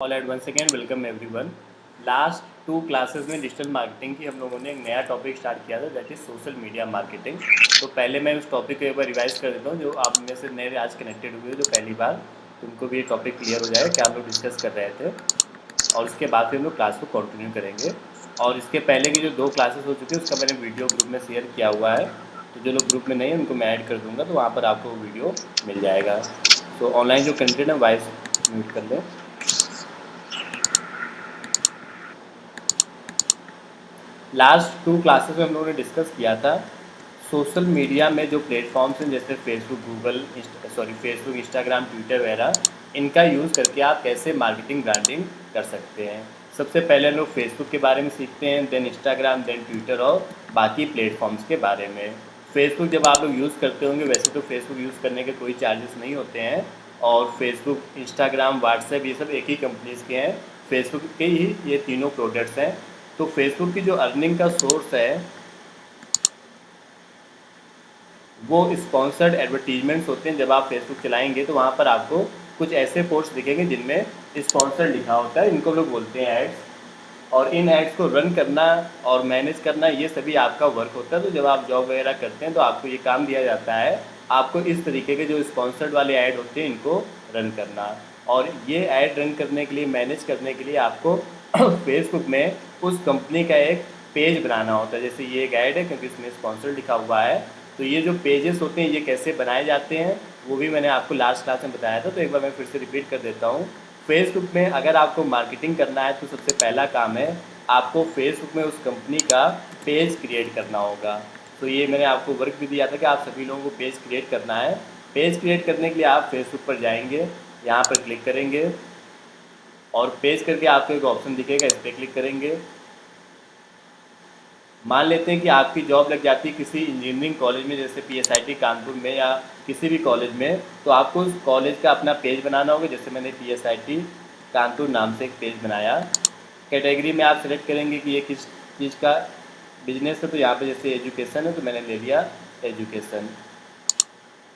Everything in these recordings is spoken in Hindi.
All at one second welcome everyone. Last 2 classes में डिजिटल मार्केटिंग की हम लोगों ने एक नया टॉपिक स्टार्ट किया था, that is social media marketing. तो पहले मैं उस टॉपिक को एक बार रिवाइज कर देता हूँ, जो आप में से नए आज कनेक्टेड हुए जो पहली बार, तो उनको भी ये टॉपिक क्लियर हो जाए क्या हम लोग डिस्कस कर रहे थे। और उसके बाद फिर हम लोग क्लास को कंटिन्यू करेंगे। और इसके पहले की जो 2 क्लासेस हो चुकी है उसका मैंने वीडियो ग्रुप में शेयर किया हुआ है, तो जो लोग ग्रुप में नहीं है उनको मैं ऐड कर दूँगा, तो वहाँ पर आपको वीडियो मिल जाएगा। तो ऑनलाइन जो कंटेंट है वॉइस म्यूट कर लें। लास्ट 2 क्लासेस में हम लोगों ने डिस्कस किया था सोशल मीडिया में जो प्लेटफॉर्म्स हैं, जैसे फेसबुक, इंस्टाग्राम, ट्विटर वगैरह, इनका यूज़ करके आप कैसे मार्केटिंग ब्रांडिंग कर सकते हैं। सबसे पहले हम लोग फेसबुक के बारे में सीखते हैं, देन इंस्टाग्राम, देन ट्विटर और बाकी प्लेटफॉर्म्स के बारे में। फेसबुक जब आप लोग यूज़ करते होंगे, वैसे तो फेसबुक यूज़ करने के कोई चार्जेस नहीं होते हैं, और फेसबुक, इंस्टाग्राम, व्हाट्सएप ये सब एक ही कंपनीज़ के हैं, फेसबुक के ही ये तीनों प्रोडक्ट्स हैं। तो फेसबुक की जो अर्निंग का सोर्स है वो स्पॉन्सर्ड एडवर्टीजमेंट्स होते हैं। जब आप फेसबुक चलाएंगे तो वहाँ पर आपको कुछ ऐसे पोस्ट दिखेंगे जिनमें स्पॉन्सर्ड लिखा होता है, इनको लोग बोलते हैं एड्स। और इन एड्स को रन करना और मैनेज करना ये सभी आपका वर्क होता है। तो जब आप जॉब वगैरह करते हैं तो आपको ये काम दिया जाता है, आपको इस तरीके के जो स्पॉन्सर्ड वाले ऐड होते हैं इनको रन करना। और ये ऐड रन करने के लिए, मैनेज करने के लिए आपको फेसबुक में उस कंपनी का एक पेज बनाना होता है। जैसे ये एक ऐड है क्योंकि इसमें स्पॉन्सर्ड लिखा हुआ है, तो ये जो पेजेस होते हैं ये कैसे बनाए जाते हैं वो भी मैंने आपको लास्ट क्लास में बताया था, तो एक बार मैं फिर से रिपीट कर देता हूँ। फेसबुक में अगर आपको मार्केटिंग करना है तो सबसे पहला काम है आपको फेसबुक में उस कंपनी का पेज क्रिएट करना होगा। तो ये मैंने आपको वर्क भी दिया था कि आप सभी लोगों को पेज क्रिएट करना है। पेज क्रिएट करने के लिए आप फेसबुक पर जाएंगे, यहाँ पर क्लिक करेंगे और पेज करके आपको एक ऑप्शन दिखेगा, इस पर क्लिक करेंगे। मान लेते हैं कि आपकी जॉब लग जाती है किसी इंजीनियरिंग कॉलेज में, जैसे पीएसआईटी कानपुर में या किसी भी कॉलेज में, तो आपको उस कॉलेज का अपना पेज बनाना होगा। जैसे मैंने पीएसआईटी कानपुर नाम से एक पेज बनाया। कैटेगरी में आप सेलेक्ट करेंगे कि ये किस चीज़ का बिजनेस है, तो यहाँ पे जैसे एजुकेशन है तो मैंने ले लिया एजुकेशन।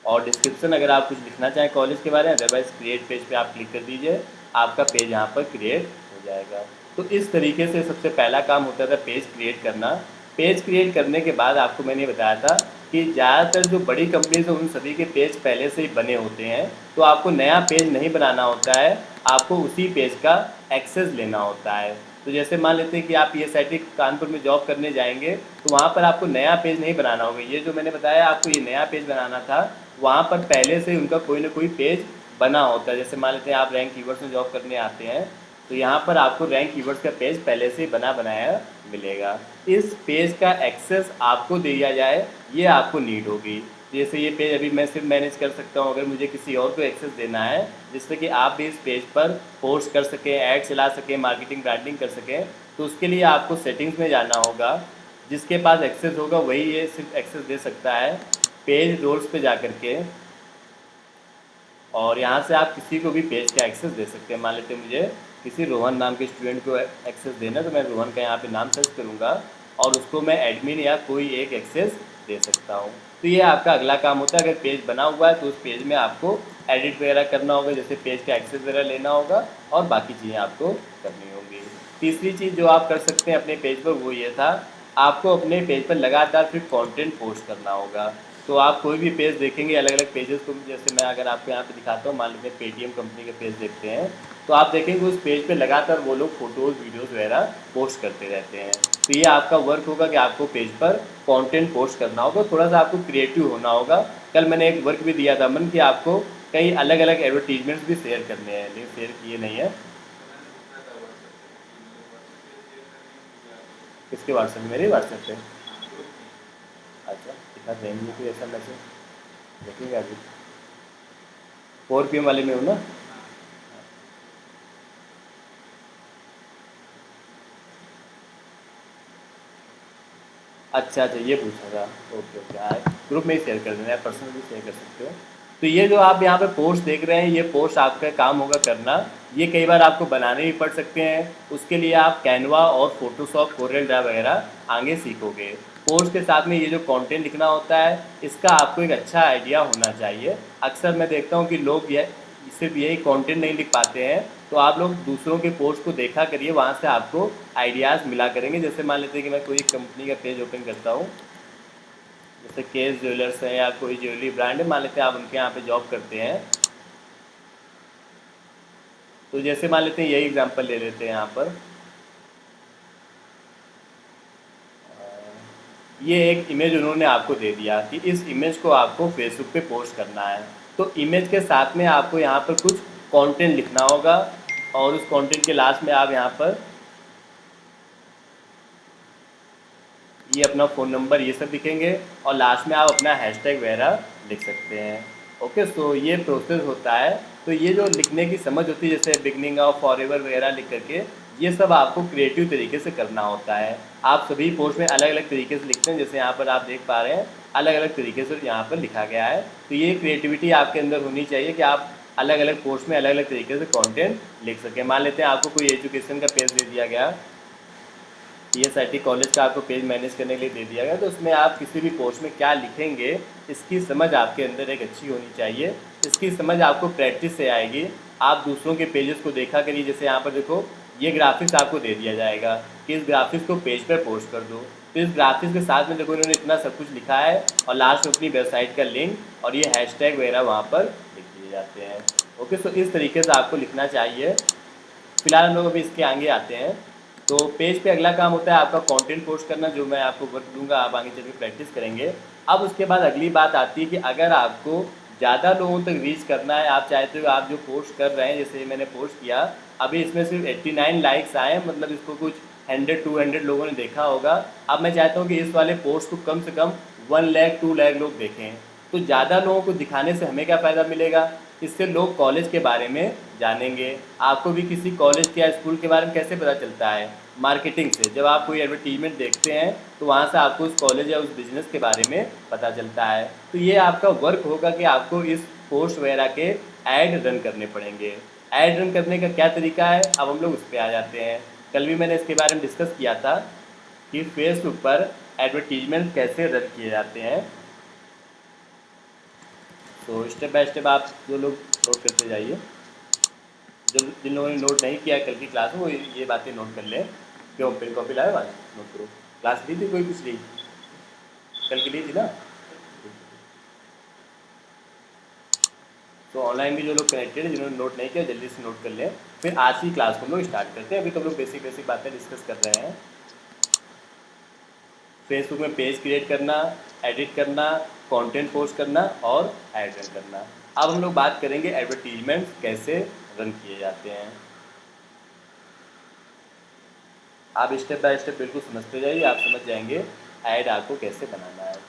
और डिस्क्रिप्शन अगर आप कुछ लिखना चाहें कॉलेज के बारे में, अदरवाइज क्रिएट पेज पे आप क्लिक कर दीजिए, आपका पेज यहाँ पर क्रिएट हो जाएगा। तो इस तरीके से सबसे पहला काम होता था पेज क्रिएट करना। पेज क्रिएट करने के बाद आपको मैंने बताया था कि ज़्यादातर जो बड़ी कंपनीज हैं उन सभी के पेज पहले से ही बने होते हैं, तो आपको नया पेज नहीं बनाना होता है, आपको उसी पेज का एक्सेस लेना होता है। तो जैसे मान लेते हैं कि आप पीएसआईटी कानपुर में जॉब करने जाएंगे, तो वहाँ पर आपको नया पेज नहीं बनाना होगा। ये जो मैंने बताया आपको ये नया पेज बनाना था, वहाँ पर पहले से उनका कोई ना कोई पेज बना होता है। जैसे मान लेते हैं आप रैंक कीवर्ड्स में जॉब करने आते हैं, तो यहाँ पर आपको रैंक कीवर्ड्स का पेज पहले से बना बनाया मिलेगा। इस पेज का एक्सेस आपको दिया जाए ये आपको नीड होगी। जैसे ये पेज अभी मैं सिर्फ मैनेज कर सकता हूँ, अगर मुझे किसी और को एक्सेस देना है जिससे कि आप भी इस पेज पर पोस्ट कर सकें, ऐड चला सकें, मार्केटिंग ब्रांडिंग कर सकें, तो उसके लिए आपको सेटिंग्स में जाना होगा। जिसके पास एक्सेस होगा वही ये सिर्फ एक्सेस दे सकता है। पेज रोल्स पे जा कर के और यहाँ से आप किसी को भी पेज का एक्सेस दे सकते हैं। मान लेते हैं मुझे किसी रोहन नाम के स्टूडेंट को एक्सेस देना है, तो मैं रोहन का यहाँ पे नाम सर्च करूँगा और उसको मैं एडमिन या कोई एक एक्सेस दे सकता हूँ। तो ये आपका अगला काम होता है। अगर पेज बना हुआ है तो उस पेज में आपको एडिट वगैरह करना होगा, जैसे पेज का एक्सेस वगैरह लेना होगा और बाकी चीज़ें आपको करनी होंगी। तीसरी चीज़ जो आप कर सकते हैं अपने पेज पर वो ये था, आपको अपने पेज पर लगातार फिर कंटेंट पोस्ट करना होगा। तो आप कोई भी पेज देखेंगे, अलग अलग पेजेस को, जैसे मैं अगर आपको यहाँ पे दिखाता हूँ, मान लीजिए पेटीएम कंपनी के पेज देखते हैं, तो आप देखेंगे उस पेज पे लगातार वो लोग फोटोज़, वीडियोज़ वगैरह पोस्ट करते रहते हैं। तो ये आपका वर्क होगा कि आपको पेज पर कंटेंट पोस्ट करना होगा, थोड़ा सा आपको क्रिएटिव होना होगा। कल मैंने एक वर्क भी दिया था मन कि आपको कई अलग अलग एडवर्टीजमेंट्स भी शेयर करने हैं, लेकिन शेयर किए नहीं है। किसके व्हाट्सएप, मेरे व्हाट्सएप पे? अच्छा, दिखा देंगे कोई ऐसा मैसेज, देखेंगे अभी। 4 PM वाले में हूँ ना। अच्छा अच्छा, ये पूछा था। ओके ओके, आए ग्रुप में ही शेयर कर देना, या पर्सनल भी शेयर कर सकते हो। तो ये जो आप यहाँ पे पोस्ट देख रहे हैं, ये पोस्ट आपका काम होगा करना। ये कई बार आपको बनाने भी पड़ सकते हैं, उसके लिए आप कैनवा और फोटोशॉप, कोरियल ड्रा वगैरह आगे सीखोगे। पोस्ट के साथ में ये जो कंटेंट लिखना होता है इसका आपको एक अच्छा आइडिया होना चाहिए। अक्सर मैं देखता हूँ कि लोग ये सिर्फ यही कंटेंट नहीं लिख पाते हैं, तो आप लोग दूसरों के पोस्ट को देखा करिए, वहाँ से आपको आइडियाज़ मिला करेंगे। जैसे मान लेते हैं कि मैं कोई कंपनी का पेज ओपन करता हूँ, जैसे केस ज्वेलर्स है या कोई ज्वेलरी ब्रांड है, मान लेते हैं आप उनके यहाँ पे जॉब करते हैं। तो जैसे मान लेते हैं यही एग्जांपल ले लेते हैं यहाँ पर, ये एक इमेज उन्होंने आपको दे दिया कि इस इमेज को आपको फेसबुक पे पोस्ट करना है। तो इमेज के साथ में आपको यहाँ पर कुछ कंटेंट लिखना होगा, और उस कंटेंट के लास्ट में आप यहाँ पर ये अपना फ़ोन नंबर ये सब लिखेंगे, और लास्ट में आप अपना हैशटैग वगैरह लिख सकते हैं। ओके, सो ये प्रोसेस होता है। तो ये जो लिखने की समझ होती है, जैसे बिगनिंग ऑफ फॉरएवर वगैरह लिख करके, ये सब आपको क्रिएटिव तरीके से करना होता है। आप सभी पोस्ट में अलग अलग तरीके से लिखते हैं, जैसे यहाँ पर आप देख पा रहे हैं अलग अलग तरीके से यहाँ पर लिखा गया है। तो ये क्रिएटिविटी आपके अंदर होनी चाहिए कि आप अलग अलग पोस्ट में अलग अलग तरीके से कंटेंट लिख सकें। मान लेते हैं आपको कोई एजुकेशन का पेज दे दिया गया, PSIT कॉलेज का आपको पेज मैनेज करने के लिए दे दिया गया, तो उसमें आप किसी भी पोस्ट में क्या लिखेंगे, इसकी समझ आपके अंदर एक अच्छी होनी चाहिए। इसकी समझ आपको प्रैक्टिस से आएगी। आप दूसरों के पेजेस को देखा करिए, जैसे यहाँ पर देखो ये ग्राफिक्स आपको दे दिया जाएगा कि इस ग्राफिक्स को पेज पर पोस्ट कर दो। तो इस ग्राफिक्स के साथ में देखो इन्होंने इतना सब कुछ लिखा है, और लास्ट में अपनी वेबसाइट का लिंक और ये हैशटैग वगैरह वहाँ पर लिख दिए जाते हैं। ओके, तो इस तरीके से आपको लिखना चाहिए। फिलहाल हम लोग अभी इसके आगे आते हैं। तो पेज पे अगला काम होता है आपका कंटेंट पोस्ट करना, जो मैं आपको वर्क दूंगा, आप आगे चल के प्रैक्टिस करेंगे। अब उसके बाद अगली बात आती है कि अगर आपको ज़्यादा लोगों तक रीच करना है, आप चाहते हो आप जो पोस्ट कर रहे हैं, जैसे मैंने पोस्ट किया अभी इसमें सिर्फ 89 लाइक्स आए, मतलब इसको कुछ 100-200 लोगों ने देखा होगा। अब मैं चाहता हूँ कि इस वाले पोस्ट को कम से कम 1 लाख 2 लाख लोग देखें। तो ज़्यादा लोगों को दिखाने से हमें क्या फ़ायदा मिलेगा, इससे लोग कॉलेज के बारे में जानेंगे। आपको भी किसी कॉलेज या स्कूल के बारे में कैसे पता चलता है, मार्केटिंग से। जब आप कोई एडवर्टीजमेंट देखते हैं तो वहाँ से आपको उस कॉलेज या उस बिज़नेस के बारे में पता चलता है। तो ये आपका वर्क होगा कि आपको इस पोस्ट वगैरह के ऐड रन करने पड़ेंगे। ऐड रन करने का क्या तरीका है, अब हम लोग उस पर आ जाते हैं। कल भी मैंने इसके बारे में डिस्कस किया था कि फेसबुक पर एडवर्टीजमेंट कैसे रन किए जाते हैं। तो स्टेप बाय स्टेप आप जो लोग नोट करते जाइए। जो जिन लोगों ने नोट नहीं किया कल की क्लास में, वो ये बातें नोट कर लें। क्यों पेन कॉपी लाए, आज नोट करो। क्लास ली थी कोई पिछली, कल की ली थी ना। तो ऑनलाइन भी जो लोग कनेक्टेड हैं, जिन्होंने नोट नहीं किया जल्दी से नोट कर लें। फिर आज की क्लास को हम लोग स्टार्ट करते हैं। अभी तो हम लोग बेसिक बेसिक बातें डिस्कस कर रहे हैं। फेसबुक में पेज क्रिएट करना, एडिट करना, कंटेंट पोस्ट करना और ऐड रन करना। अब हम लोग बात करेंगे एडवर्टीजमेंट कैसे रन किए जाते हैं। आप स्टेप बाय स्टेप बिल्कुल समझते जाइए, आप समझ जाएंगे ऐड आपको कैसे बनाना है।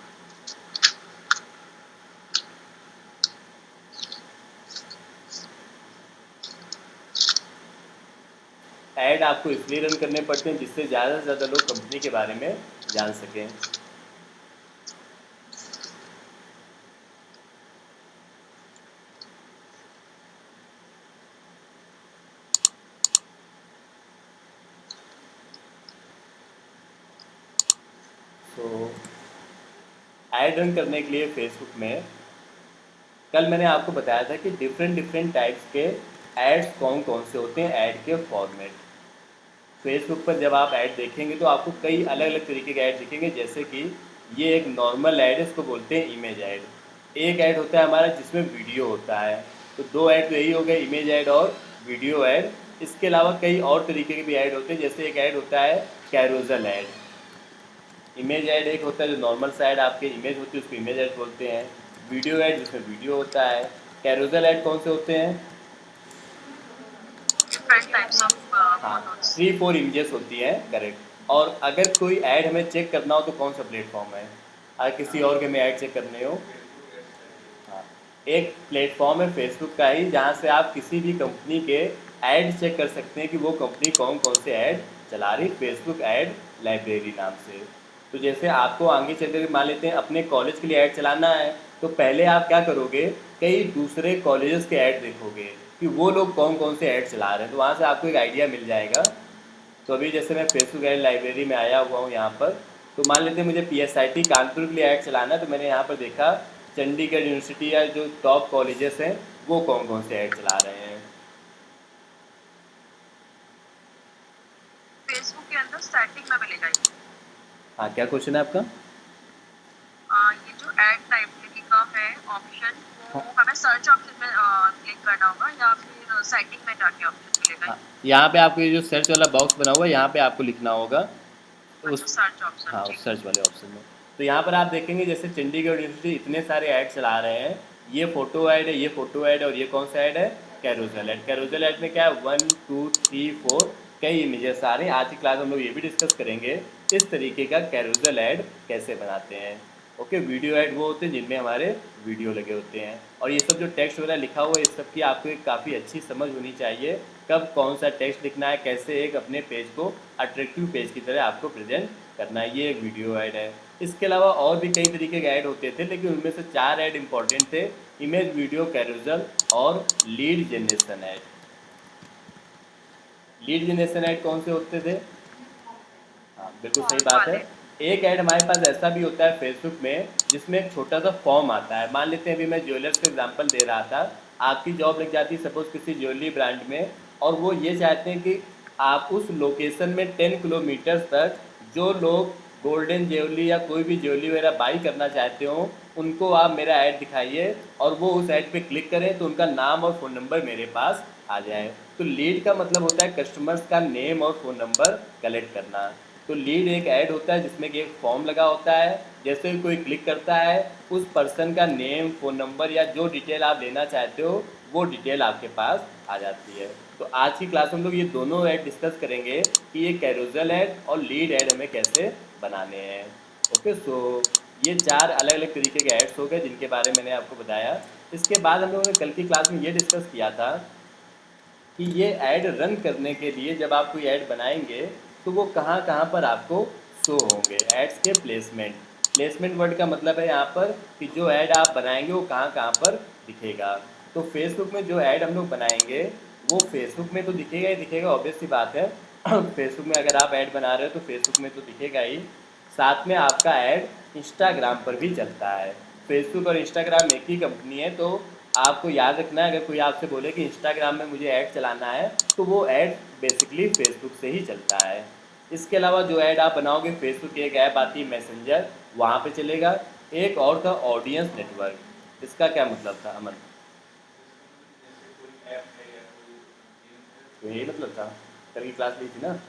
ऐड आपको इसलिए रन करने पड़ते हैं जिससे ज़्यादा से ज़्यादा लोग कंपनी के बारे में जान सकें। तो ऐड रन करने के लिए फेसबुक में कल मैंने आपको बताया था कि डिफरेंट टाइप्स के एड्स कौन कौन से होते हैं, ऐड के फॉर्मेट। फेसबुक पर जब आप ऐड देखेंगे तो आपको कई अलग अलग तरीके के ऐड दिखेंगे। जैसे कि ये एक नॉर्मल ऐड है, इसको बोलते हैं इमेज ऐड। एक ऐड होता है हमारा जिसमें वीडियो होता है। तो दो ऐड तो यही हो गए, इमेज ऐड और वीडियो ऐड। इसके अलावा कई और तरीके के भी ऐड होते हैं। जैसे एक ऐड होता है कैरोजल ऐड। इमेज ऐड एक होता है जो नॉर्मल सा ऐड आपके इमेज होती है, उसको इमेज ऐड बोलते हैं। वीडियो ऐड जिसमें वीडियो होता है। कैरोजल ऐड कौन से होते हैं, हाँ 3-4 इमेजेस होती हैं, करेक्ट। और अगर कोई ऐड हमें चेक करना हो तो कौन सा प्लेटफॉर्म है, अगर किसी और के हमें ऐड चेक करने हो, हाँ एक प्लेटफॉर्म है फेसबुक का ही, जहाँ से आप किसी भी कंपनी के ऐड चेक कर सकते हैं कि वो कंपनी कौन कौन से ऐड चला रही, फेसबुक ऐड लाइब्रेरी नाम से। तो जैसे आपको आगे चल कर मान लेते हैं अपने कॉलेज के लिए ऐड चलाना है, तो पहले आप क्या करोगे, कई दूसरे कॉलेजेस के ऐड देखोगे कि वो लोग कौन कौन से ऐड चला रहे हैं, तो वहाँ से आपको एक आइडिया मिल जाएगा। तो अभी जैसे मैं फेसबुक ऐड लाइब्रेरी में आया हुआ हूँ यहाँ पर, तो मान लेते हैं मुझे PSIT कानपुर के लिए ऐड चलाना है, तो मैंने यहाँ पर देखा चंडीगढ़ यूनिवर्सिटी या जो टॉप कॉलेजेस हैं वो कौन कौन से ऐड चला रहे हैं। फेसबुक के अंदर सेटिंग में मिलेगा ये? हाँ, क्या क्वेश्चन है आपका? ये जो ऐड टाइप का है ऑप्शन, हाँ, वो हमें सर्च ऑप्शन में क्लिक करना होगा या फिर सेटिंग में जाके ऑप्शन मिलेगा हाँ, ये? यहाँ पे आपको ये जो सर्च वाला बॉक्स बना हुआ है यहाँ पे आपको लिखना होगा अच्छा, उस, सर्च ऑप्शन, हाँ, उस ठीक है। सर्च वाले ऑप्शन में। तो यहाँ पर आप देखेंगे जैसे चंडीगढ़ यूनिवर्सिटी इतने सारे ऐड चला रहे हैं, ये फोटो ऐड है, ये फोटो ऐड है, और ये कौन सा ऐड है? Carousel add. कैरोसेल ऐड में क्या है, 1 2 3 4 कई इमेजेस आ रहे हैं। आज की क्लास में हम लोग ये भी डिस्कस करेंगे इस तरीके का कैरोसेल ऐड कैसे बनाते हैं। ओके, वीडियो ऐड वो होते हैं जिनमें हमारे वीडियो लगे होते हैं, और ये सब जो टेक्स्ट वगैरह लिखा हुआ है इस सब की आपको एक काफ़ी अच्छी समझ होनी चाहिए, कब कौन सा टेक्स्ट लिखना है, कैसे एक अपने पेज को अट्रैक्टिव पेज की तरह आपको प्रेजेंट करना है। ये एक वीडियो ऐड है। इसके अलावा और भी कई तरीके के ऐड होते थे, लेकिन उनमें से 4 ऐड इंपॉर्टेंट थे: इमेज, वीडियो, कैरोसेल और lead generation add. Lead generation add कौन से होते थे? हाँ, बिल्कुल सही फॉर्म बात है। वाले। एक ऐड हमारे पास ऐसा भी होता है फेसबुक में जिसमें एक छोटा सा फॉर्म आता है। मान लेते हैं अभी मैं ज्वेलर्स का एग्जांपल दे रहा था, आपकी जॉब लग जाती है सपोज किसी ज्वेलरी ब्रांड में, और वो ये चाहते हैं कि आप उस लोकेशन में 10 किलोमीटर तक जो लोग गोल्डन ज्वेलरी या कोई भी ज्वेलरी वगैरह बाई करना चाहते हो उनको आप मेरा ऐड दिखाइए, और वो उस ऐड पे क्लिक करें तो उनका नाम और फ़ोन नंबर मेरे पास आ जाए। तो लीड का मतलब होता है कस्टमर्स का नेम और फ़ोन नंबर कलेक्ट करना। तो लीड एक ऐड होता है जिसमें कि एक फॉर्म लगा होता है, जैसे ही कोई क्लिक करता है उस पर्सन का नेम, फ़ोन नंबर या जो डिटेल आप लेना चाहते हो वो डिटेल आपके पास आ जाती है। तो आज की क्लास में हम लोग ये दोनों ऐड डिस्कस करेंगे कि ये कैरोसेल ऐड और लीड ऐड हमें कैसे बनाने हैं। ओके, सो ये 4 अलग अलग तरीके के ऐड्स हो गए जिनके बारे में मैंने आपको बताया। इसके बाद हम लोगों ने कल की क्लास में ये डिस्कस किया था कि ये ऐड रन करने के लिए जब आप कोई ऐड बनाएंगे तो वो कहाँ कहाँ पर आपको शो होंगे। एड्स के प्लेसमेंट, प्लेसमेंट वर्ड का मतलब है यहाँ पर कि जो ऐड आप बनाएंगे वो कहाँ कहाँ पर दिखेगा। तो फेसबुक में जो ऐड हम लोग बनाएंगे वो फेसबुक में तो दिखेगा ही दिखेगा, ऑब्वियस सी बात है। फेसबुक में अगर आप ऐड बना रहे हो तो फेसबुक में तो दिखेगा ही, साथ में आपका ऐड इंस्टाग्राम पर भी चलता है। फेसबुक और इंस्टाग्राम एक ही कंपनी है, तो आपको याद रखना है अगर कोई आपसे बोले कि इंस्टाग्राम में मुझे ऐड चलाना है तो वो ऐड बेसिकली फेसबुक से ही चलता है। इसके अलावा जो ऐड आप बनाओगे, फेसबुक की एक ऐप आती है मैसेंजर, वहाँ पे चलेगा। एक और था ऑडियंस नेटवर्क, इसका क्या मतलब था अमन? तो यही मतलब था, कल की क्लास ली थी ना।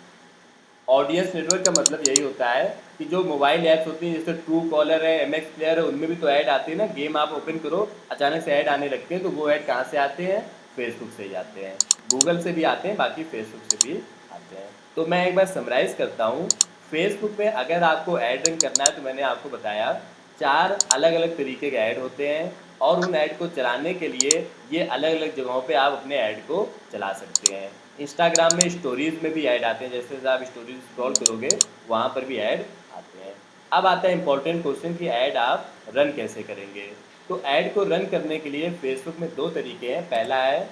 ऑडियंस नेटवर्क का मतलब यही होता है कि जो मोबाइल ऐप्स होती हैं जैसे ट्रू कॉलर है, एम एक्स प्लेयर है, उनमें भी तो ऐड आती है ना। गेम आप ओपन करो, अचानक से ऐड आने लगते हैं, तो वो ऐड कहाँ से आते हैं? फेसबुक से ही आते हैं। गूगल से भी आते हैं, बाकी फेसबुक से भी आते हैं। तो मैं एक बार समराइज़ करता हूँ। फेसबुक में अगर आपको ऐड रन करना है तो मैंने आपको बताया 4 अलग अलग तरीके के ऐड होते हैं, और उन ऐड को चलाने के लिए ये अलग अलग जगहों पे आप अपने ऐड को चला सकते हैं। इंस्टाग्राम में स्टोरीज़ में भी ऐड आते हैं, जैसे जैसे आप स्टोरीज स्क्रॉल करोगे वहाँ पर भी ऐड आते हैं। अब आता है इंपॉर्टेंट क्वेश्चन कि ऐड आप रन कैसे करेंगे। तो ऐड को रन करने के लिए फेसबुक में 2 तरीके हैं, पहला है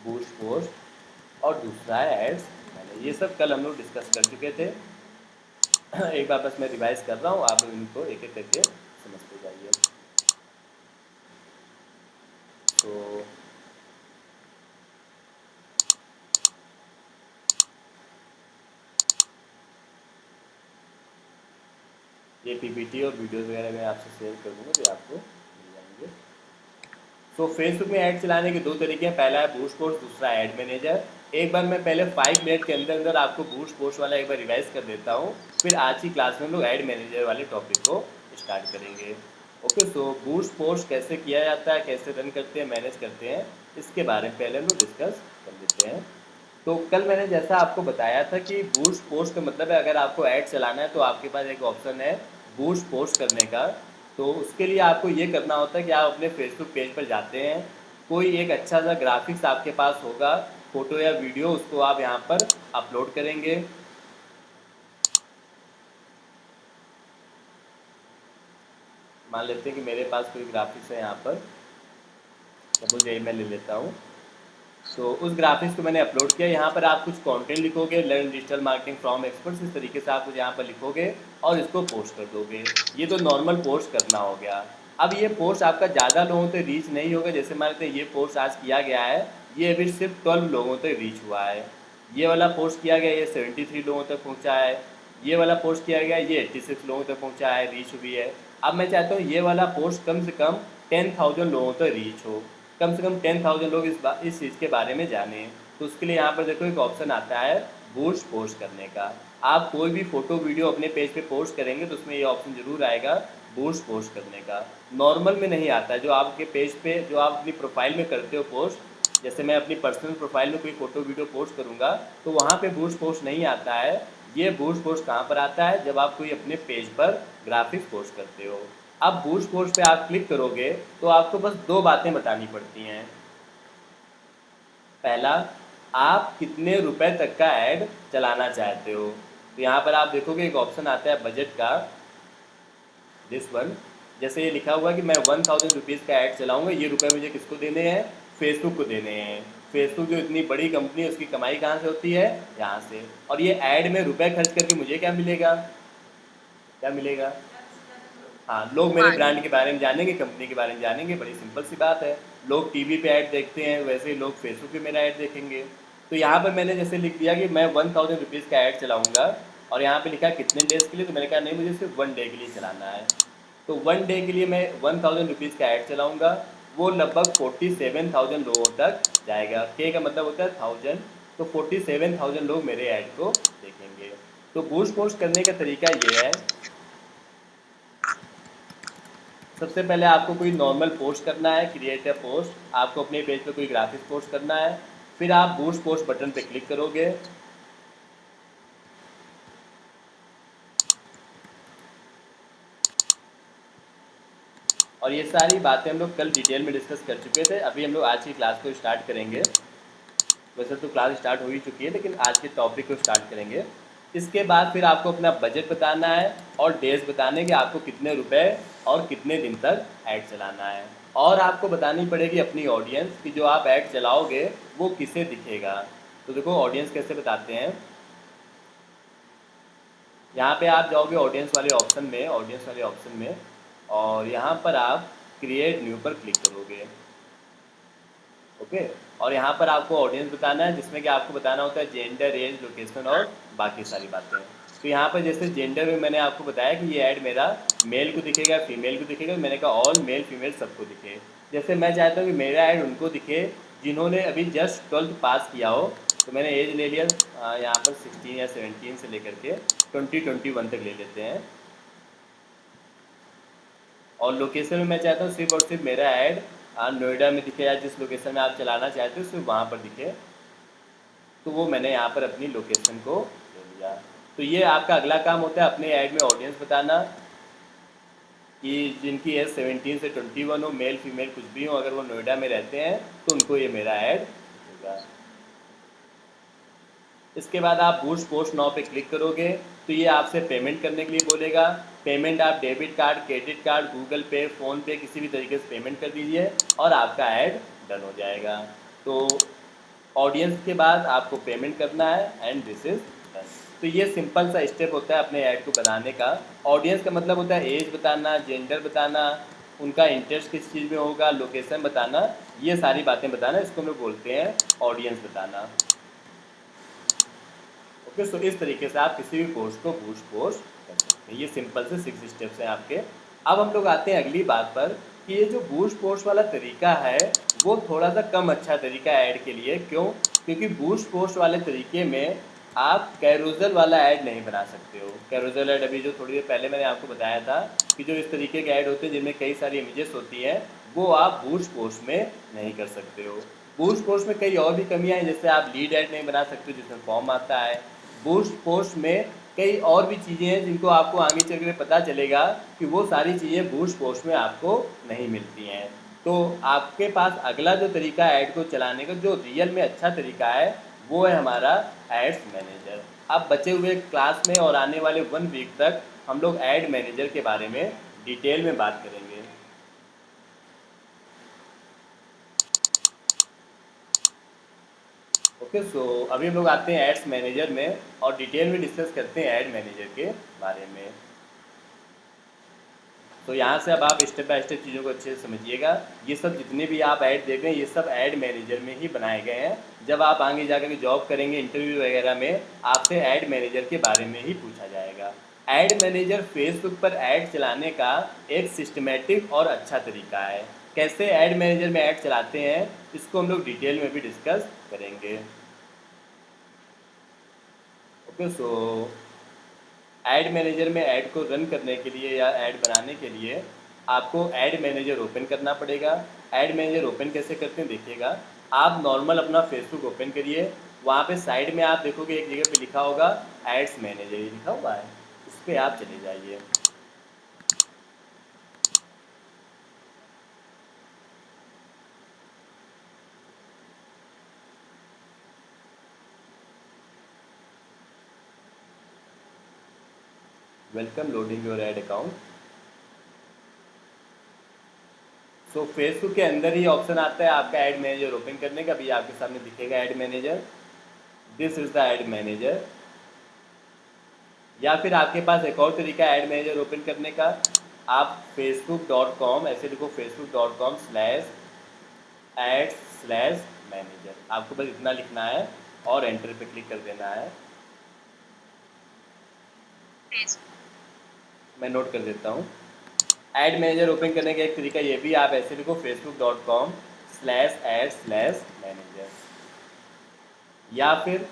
बूस्ट पोस्ट और दूसरा है एड्स मैनेज। ये सब कल हम लोग डिस्कस कर चुके थे। एक बार बस मैं रिवाइज कर रहा हूँ, आप लोग इनको एक एक करके समझते जाइए। तो ये पीपीटी और वीडियोस वगैरह मैं आपसे शेयर कर दूँगा तो आपको मिल जाएंगे। तो फेसबुक में ऐड चलाने के 2 तरीके हैं, पहला है बूस्ट पोस्ट, दूसरा ऐड मैनेजर। एक बार मैं पहले 5 मिनट के अंदर अंदर आपको बूस्ट पोस्ट वाला एक बार रिवाइज कर देता हूँ, फिर आज की क्लास में हम लोग ऐड मैनेजर वाले टॉपिक को स्टार्ट करेंगे। ओके, सो बूस्ट पोस्ट कैसे किया जाता है, कैसे रन करते हैं, मैनेज करते हैं, इसके बारे में पहले हम लोग डिस्कस कर लेते हैं। तो कल मैंने जैसा आपको बताया था कि बूस्ट पोस्ट का मतलब है अगर आपको ऐड चलाना है तो आपके पास एक ऑप्शन है बूस्ट पोस्ट करने का। तो उसके लिए आपको ये करना होता है कि आप अपने फेसबुक पेज पर जाते हैं, कोई एक अच्छा सा ग्राफिक्स आपके पास होगा, फ़ोटो या वीडियो, उसको आप यहाँ पर अपलोड करेंगे। मान लेते हैं कि मेरे पास कोई ग्राफिक्स है यहाँ पर, सपोज यही मैं ले लेता हूँ। तो उस ग्राफिक्स को मैंने अपलोड किया, यहाँ पर आप कुछ कंटेंट लिखोगे, learn digital marketing from experts, इस तरीके से आप कुछ यहाँ पर लिखोगे और इसको पोस्ट कर दोगे। ये तो नॉर्मल पोस्ट करना हो गया। अब ये पोस्ट आपका ज़्यादा लोगों तक रीच नहीं होगा, जैसे मान लेते हैं ये पोस्ट आज किया गया है, ये अभी सिर्फ 12 लोगों तक रीच हुआ है। ये वाला पोस्ट किया गया, ये 73 लोगों तक पहुंचा है। ये वाला पोस्ट किया गया, ये 86 लोगों तक पहुंचा है, रीच हुई है। अब मैं चाहता हूँ ये वाला पोस्ट कम से कम 10,000 लोगों तक रीच हो, कम से कम 10,000 लोग इस चीज़ के बारे में जाने। तो उसके लिए यहाँ पर देखो एक ऑप्शन आता है बूस्ट पोस्ट करने का। आप कोई भी फ़ोटो वीडियो अपने पेज पे पोस्ट करेंगे तो उसमें ये ऑप्शन ज़रूर आएगा बूस्ट पोस्ट करने का। नॉर्मल में नहीं आता है, जो आपके पेज पे जो आप अपनी प्रोफाइल में करते हो पोस्ट, जैसे मैं अपनी पर्सनल प्रोफाइल में कोई फ़ोटो वीडियो पोस्ट करूँगा तो वहाँ पे बूस्ट पोस्ट नहीं आता है। ये बूस्ट पोस्ट कहाँ पर आता है, जब आप कोई अपने पेज पर ग्राफिक्स पोस्ट करते हो। अब बूस्ट पोस्ट पे आप क्लिक करोगे तो आपको बस दो बातें बतानी पड़ती हैं। पहला, आप कितने रुपए तक का ऐड चलाना चाहते हो। तो यहाँ पर आप देखोगे एक ऑप्शन आता है बजट का, दिस वन। जैसे ये लिखा हुआ है कि मैं 1,000 रुपीज़ का ऐड चलाऊंगा, ये रुपए मुझे किसको देने हैं, फेसबुक को देने हैं। फेसबुक जो इतनी बड़ी कंपनी है उसकी कमाई कहाँ से होती है, यहाँ से। और ये ऐड में रुपए खर्च करके मुझे क्या मिलेगा, क्या मिलेगा, हाँ, लोग मेरे हाँ ब्रांड जी। के बारे में जानेंगे, कंपनी के बारे में जानेंगे। बड़ी सिंपल सी बात है। लोग टीवी पे ऐड देखते हैं, वैसे ही लोग फेसबुक पे मेरा ऐड देखेंगे। तो यहाँ पर मैंने जैसे लिख दिया कि मैं 1,000 रुपीज़ का ऐड चलाऊँगा, और यहाँ पे लिखा कितने डेज़ के लिए, तो मैंने कहा नहीं, मुझे सिर्फ 1 डे के लिए चलाना है। तो 1 डे के लिए मैं 1,000 रुपीज़ का ऐड चलाऊँगा। वो लगभग 47,000 लोगों तक जाएगा। के का मतलब होता है 1000, तो 47,000 लोग मेरे ऐड को देखेंगे। तो बूस्ट पोस्ट करने का तरीका ये है, सबसे पहले आपको कोई नॉर्मल पोस्ट करना है, क्रिएट अ पोस्ट। आपको अपने पेज पे कोई ग्राफिक्स पोस्ट करना है, फिर आप बूस्ट पोस्ट बटन पे क्लिक करोगे। और ये सारी बातें हम लोग कल डिटेल में डिस्कस कर चुके थे। अभी हम लोग आज की क्लास को स्टार्ट करेंगे। वैसे तो क्लास स्टार्ट हो ही चुकी है, लेकिन आज के टॉपिक को स्टार्ट करेंगे। इसके बाद फिर आपको अपना बजट बताना है और डेज बताने कि आपको कितने रुपए और कितने दिन तक ऐड चलाना है। और आपको बतानी पड़ेगी अपनी ऑडियंस कि जो आप ऐड चलाओगे वो किसे दिखेगा। तो देखो ऑडियंस कैसे बताते हैं। यहाँ पे आप जाओगे ऑडियंस वाले ऑप्शन में, ऑडियंस वाले ऑप्शन में, और यहाँ पर आप क्रिएट न्यू पर क्लिक करोगे। ओके, और यहाँ पर आपको ऑडियंस बताना है, जिसमें कि आपको बताना होता है जेंडर, एज, लोकेशन और बाकी सारी बातें। तो यहाँ पर जैसे जेंडर में मैंने आपको बताया कि ये ऐड मेरा मेल को दिखेगा, फीमेल को दिखेगा। मैंने कहा ऑल मेल फीमेल सबको दिखे। जैसे मैं चाहता हूँ कि मेरा ऐड उनको दिखे जिन्होंने अभी जस्ट 12th पास किया हो, तो मैंने एज ले लिया यहाँ पर 16 या 17 से लेकर के 21 तक ले लेते हैं। और लोकेशन में मैं चाहता हूँ सिर्फ और सिर्फ मेरा ऐड नोएडा में दिखे, या जिस लोकेशन में आप चलाना चाहते हो सिर्फ वहाँ पर दिखे। तो वो मैंने यहाँ पर अपनी लोकेशन को ले लिया। तो ये आपका अगला काम होता है, अपने ऐड में ऑडियंस बताना कि जिनकी एज 17 से 21 हो, मेल फीमेल कुछ भी हो, अगर वो नोएडा में रहते हैं तो उनको ये मेरा ऐड दिखेगा। इसके बाद आप बूस्ट पोस्ट नाउ पे क्लिक करोगे तो ये आपसे पेमेंट करने के लिए बोलेगा। पेमेंट आप debit card, credit card, Google पे, फ़ोन पे, किसी भी तरीके से पेमेंट कर दीजिए और आपका ऐड डन हो जाएगा। तो ऑडियंस के बाद आपको पेमेंट करना है एंड दिस इज डन। तो ये सिंपल सा स्टेप होता है अपने ऐड को बनाने का। ऑडियंस का मतलब होता है एज बताना, जेंडर बताना, उनका इंटरेस्ट किस चीज़ में होगा, लोकेशन बताना, ये सारी बातें बताना। इसको हम लोग बोलते हैं ऑडियंस बताना। ओके, सो इस तरीके से आप किसी भी पोस्ट को बूस्ट पोस्ट कर सकते हैं। ये सिंपल से 6 स्टेप्स हैं आपके। अब हम लोग आते हैं अगली बात पर कि ये जो बूस्ट पोस्ट वाला तरीका है वो थोड़ा सा कम अच्छा तरीका है ऐड के लिए। क्यों? क्योंकि बूस्ट पोस्ट वाले तरीके में आप कैरोजल वाला ऐड नहीं बना सकते हो। कैरोजल ऐड अभी जो थोड़ी देर पहले मैंने आपको बताया था कि जो इस तरीके के ऐड होते हैं जिनमें कई सारी इमेजेस होती हैं, वो आप बूस्ट पोस्ट में नहीं कर सकते हो। बूस्ट पोस्ट में कई और भी कमियां हैं, जैसे आप लीड ऐड नहीं बना सकते जिसमें फॉर्म आता है। बूस्ट पोस्ट में कई और भी चीज़ें हैं जिनको आपको आगे चल कर पता चलेगा कि वो सारी चीज़ें बूस्ट पोस्ट में आपको नहीं मिलती हैं। तो आपके पास अगला जो तरीका है ऐड को चलाने का, जो रियल में अच्छा तरीका है, वो है हमारा एड्स मैनेजर। अब बचे हुए क्लास में और आने वाले 1 वीक तक हम लोग एड मैनेजर के बारे में डिटेल में बात करेंगे। ओके, सो अभी हम लोग आते हैं एड्स मैनेजर में और डिटेल में डिस्कस करते हैं ऐड मैनेजर के बारे में। तो यहाँ से अब आप स्टेप बाय स्टेप चीज़ों को अच्छे से समझिएगा। ये सब जितने भी आप ऐड देख रहे हैं ये सब ऐड मैनेजर में ही बनाए गए हैं। जब आप आगे जाकर के जॉब करेंगे इंटरव्यू वगैरह में, आपसे ऐड मैनेजर के बारे में ही पूछा जाएगा। ऐड मैनेजर फेसबुक पर ऐड चलाने का एक सिस्टमेटिक और अच्छा तरीका है। कैसे ऐड मैनेजर में ऐड चलाते हैं इसको हम लोग डिटेल में भी डिस्कस करेंगे। ओके, सो ऐड मैनेजर में ऐड को रन करने के लिए या ऐड बनाने के लिए आपको ऐड मैनेजर ओपन करना पड़ेगा। ऐड मैनेजर ओपन कैसे करते हैं देखिएगा। आप नॉर्मल अपना फेसबुक ओपन करिए, वहाँ पे साइड में आप देखोगे एक जगह पे लिखा होगा एड्स मैनेजर, ये लिखा हुआ है, उस पर आप चले जाइए। Welcome loading your add account. So Facebook के अंदर ही ऑप्शन आता है आपका ऐड मैनेजर ओपन करने का। भी आपके सामने दिखेगा add manager, this is the add manager. या फिर आपके पास एक और तरीका है ऐड मैनेजर ओपन करने का। आप facebook.com ऐसे लिखो, facebook.com/ads/मैनेजर, आपको बस इतना लिखना है और एंटर पे क्लिक कर देना है। मैं नोट कर देता हूँ। ऐड मैनेजर ओपन करने का एक तरीका ये भी, आप ऐसे लिखो facebook.com/ads/मैनेजर। या फिर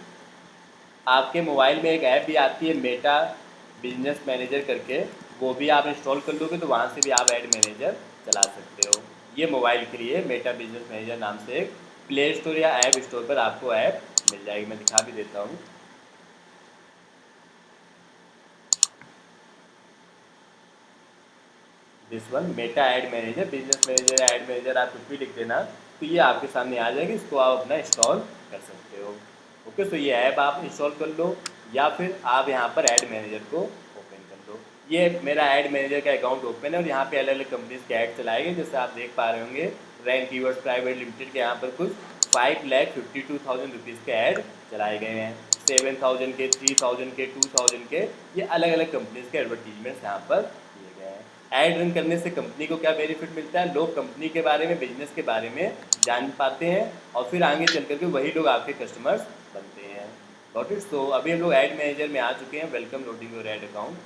आपके मोबाइल में एक ऐप भी आती है मेटा बिजनेस मैनेजर करके, वो भी आप इंस्टॉल कर लोगे तो वहाँ से भी आप ऐड मैनेजर चला सकते हो। ये मोबाइल के लिए मेटा बिजनेस मैनेजर नाम से एक प्ले स्टोर या ऐप स्टोर पर आपको ऐप मिल जाएगी। मैं दिखा भी देता हूँ। This one Meta ad manager, business manager, add manager आप कुछ भी लिख देना तो ये आपके सामने आ जाएगी। इसको आप अपना इंस्टॉल कर सकते हो। ओके, तो ये ऐप आप इंस्टॉल कर लो या फिर आप यहाँ पर ऐड मैनेजर को ओपन कर लो। ये मेरा ऐड मैनेजर का अकाउंट ओपन है और यहाँ पे अलग अलग कंपनीज के ऐड चलाए गए। जैसे आप देख पा रहे होंगे रैंक कीवर्ड्स प्राइवेट लिमिटेड के यहाँ पर कुछ 5,52,000 रुपीज़ के ऐड चलाए गए हैं। 7,000 के, 3,000 के, 2,000 के, ये अलग अलग कंपनीज के एडवर्टीजमेंट्स यहाँ पर किए गए हैं। ऐड रन करने से कंपनी को क्या बेनिफिट मिलता है, लोग कंपनी के बारे में, बिजनेस के बारे में जान पाते हैं और फिर आगे चल करके वही लोग आपके कस्टमर्स बनते हैं। Got it. सो अभी हम लोग ऐड मैनेजर में आ चुके हैं। Welcome loading your add account.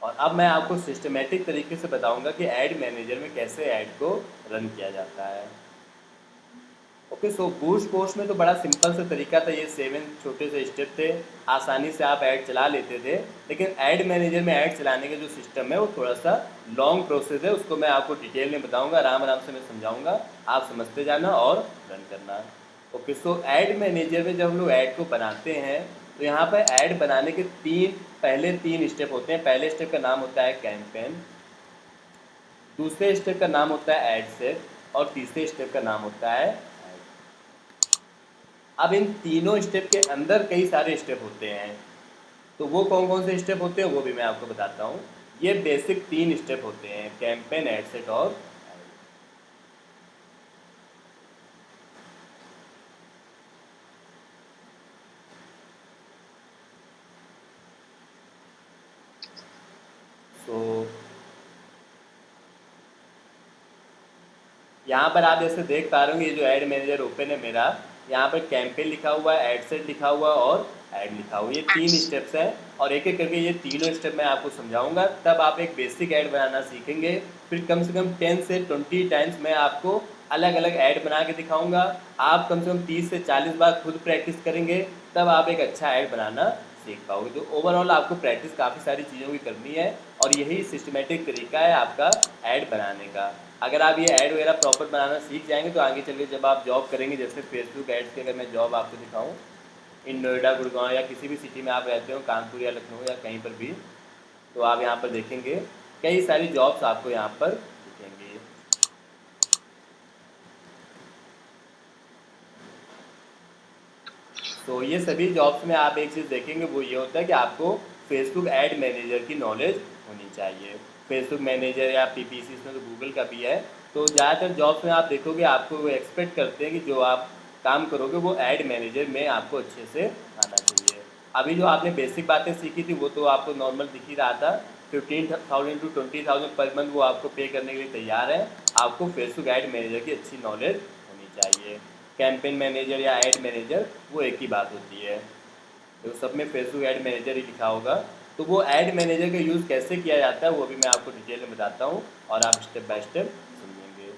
और अब मैं आपको सिस्टमेटिक तरीके से बताऊंगा कि ऐड मैनेजर में कैसे ऐड को रन किया जाता है। ओके, सो बूस्ट पोस्ट में तो बड़ा सिंपल सा तरीका था, ये 7 छोटे से स्टेप थे, आसानी से आप ऐड चला लेते थे। लेकिन ऐड मैनेजर में ऐड चलाने का जो सिस्टम है वो थोड़ा सा लॉन्ग प्रोसेस है, उसको मैं आपको डिटेल में बताऊंगा, आराम आराम से मैं समझाऊंगा, आप समझते जाना और रन करना। ओके, सो ऐड मैनेजर में जब हम लोग ऐड को बनाते हैं तो यहाँ पर ऐड बनाने के पहले तीन स्टेप होते हैं। पहले स्टेप का नाम होता है कैंपेन, दूसरे स्टेप का नाम होता है एड सेट और तीसरे स्टेप का नाम होता है। अब इन तीनों स्टेप के अंदर कई सारे स्टेप होते हैं, तो वो कौन कौन से स्टेप होते हैं वो भी मैं आपको बताता हूँ। ये बेसिक 3 स्टेप होते हैं, कैंपेन, एड सेट और सो यहाँ पर आप जैसे देख पा रहे होंगे, ये जो ऐड मैनेजर ओपन है मेरा, यहाँ पर कैंपेन लिखा हुआ है, एड सेट लिखा हुआ है और ऐड लिखा हुआ है। ये 3 स्टेप्स हैं और एक एक करके ये तीनों स्टेप मैं आपको समझाऊंगा, तब आप एक बेसिक ऐड बनाना सीखेंगे। फिर कम से कम 10 से 20 टाइम्स मैं आपको अलग अलग ऐड बना के दिखाऊंगा। आप कम से कम 30 से 40 बार खुद प्रैक्टिस करेंगे, तब आप एक अच्छा ऐड बनाना सीख पाओगे। तो ओवरऑल आपको प्रैक्टिस काफ़ी सारी चीज़ों की करनी है और यही सिस्टमेटिक तरीका है आपका ऐड बनाने का। अगर आप ये ऐड वगैरह प्रॉपर बनाना सीख जाएंगे तो आगे चल के जब आप जॉब करेंगे, जैसे फेसबुक एड्स की अगर मैं जॉब आपको दिखाऊं इन नोएडा, गुड़गांव या किसी भी सिटी में आप रहते हो, कानपुर या लखनऊ या कहीं पर भी, तो आप यहाँ पर देखेंगे कई सारी जॉब्स आपको यहाँ पर दिखेंगी। तो ये सभी जॉब्स में आप एक चीज़ देखेंगे, वो ये होता है कि आपको फेसबुक ऐड मैनेजर की नॉलेज होनी चाहिए। फेसबुक मैनेजर या पीपीसी, इसमें तो गूगल का भी है। तो ज़्यादातर जॉब्स में आप देखोगे आपको वो एक्सपेक्ट करते हैं कि जो आप काम करोगे वो ऐड मैनेजर में आपको अच्छे से आना चाहिए। अभी जो आपने बेसिक बातें सीखी थी वो तो आपको नॉर्मल दिख ही रहा था। 15,000 टू 20,000 पर मंथ वो आपको पे करने के लिए तैयार है। आपको फेसबुक ऐड मैनेजर की अच्छी नॉलेज होनी चाहिए। कैंपेन मैनेजर या ऐड मैनेजर वो एक ही बात होती है, तो सब में फेसबुक ऐड मैनेजर ही लिखा होगा। तो वो ऐड मैनेजर का यूज़ कैसे किया जाता है वो भी मैं आपको डिटेल में बताता हूँ और आप स्टेप बाय स्टेप समझेंगे।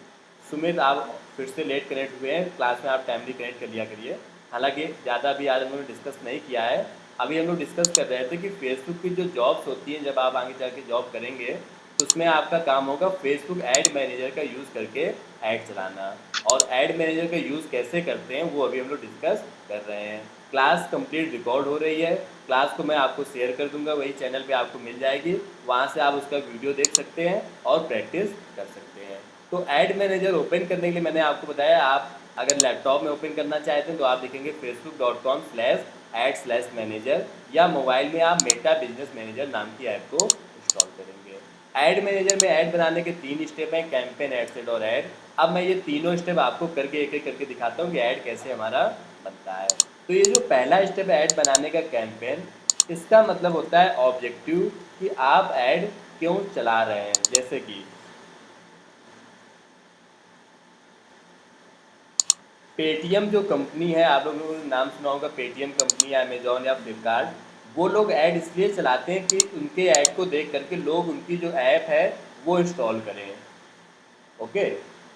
सुमित, आप फिर से लेट कनेक्ट हुए हैं, क्लास में आप टाइमली कनेक्ट कर लिया करिए। हालांकि ज़्यादा भी आज हम लोगों ने डिस्कस नहीं किया है। अभी हम लोग डिस्कस कर रहे थे कि फेसबुक की जो जॉब्स होती हैं, जब आप आगे जाके जॉब करेंगे तो उसमें आपका काम होगा फेसबुक ऐड मैनेजर का यूज़ करके ऐड चलाना। और ऐड मैनेजर का यूज़ कैसे करते हैं वो अभी हम लोग डिस्कस कर रहे हैं। क्लास कंप्लीट रिकॉर्ड हो रही है, क्लास को मैं आपको शेयर कर दूंगा, वही चैनल पे आपको मिल जाएगी, वहाँ से आप उसका वीडियो देख सकते हैं और प्रैक्टिस कर सकते हैं। तो ऐड मैनेजर ओपन करने के लिए मैंने आपको बताया, आप अगर लैपटॉप में ओपन करना चाहते हैं तो आप लिखेंगे facebook.com/ad/manager या मोबाइल में आप मेटा बिजनेस मैनेजर नाम की ऐप को इंस्टॉल करेंगे। ऐड मैनेजर में ऐड बनाने के 3 स्टेप हैं, कैंपेन, ऐड सेट और ऐड। अब मैं ये तीनों स्टेप आपको करके एक एक करके दिखाता हूँ कि ऐड कैसे हमारा बनता है। तो ये जो पहला स्टेप है ऐड बनाने का, कैंपेन, इसका मतलब होता है ऑब्जेक्टिव, कि आप ऐड क्यों चला रहे हैं। जैसे कि पेटीएम जो कंपनी है, आप लोगों ने नाम सुना होगा, पेटीएम कंपनी या अमेजोन या फ्लिपकार्ट, वो लोग ऐड इसलिए चलाते हैं कि उनके ऐड को देख करके लोग उनकी जो ऐप है वो इंस्टॉल करें। ओके।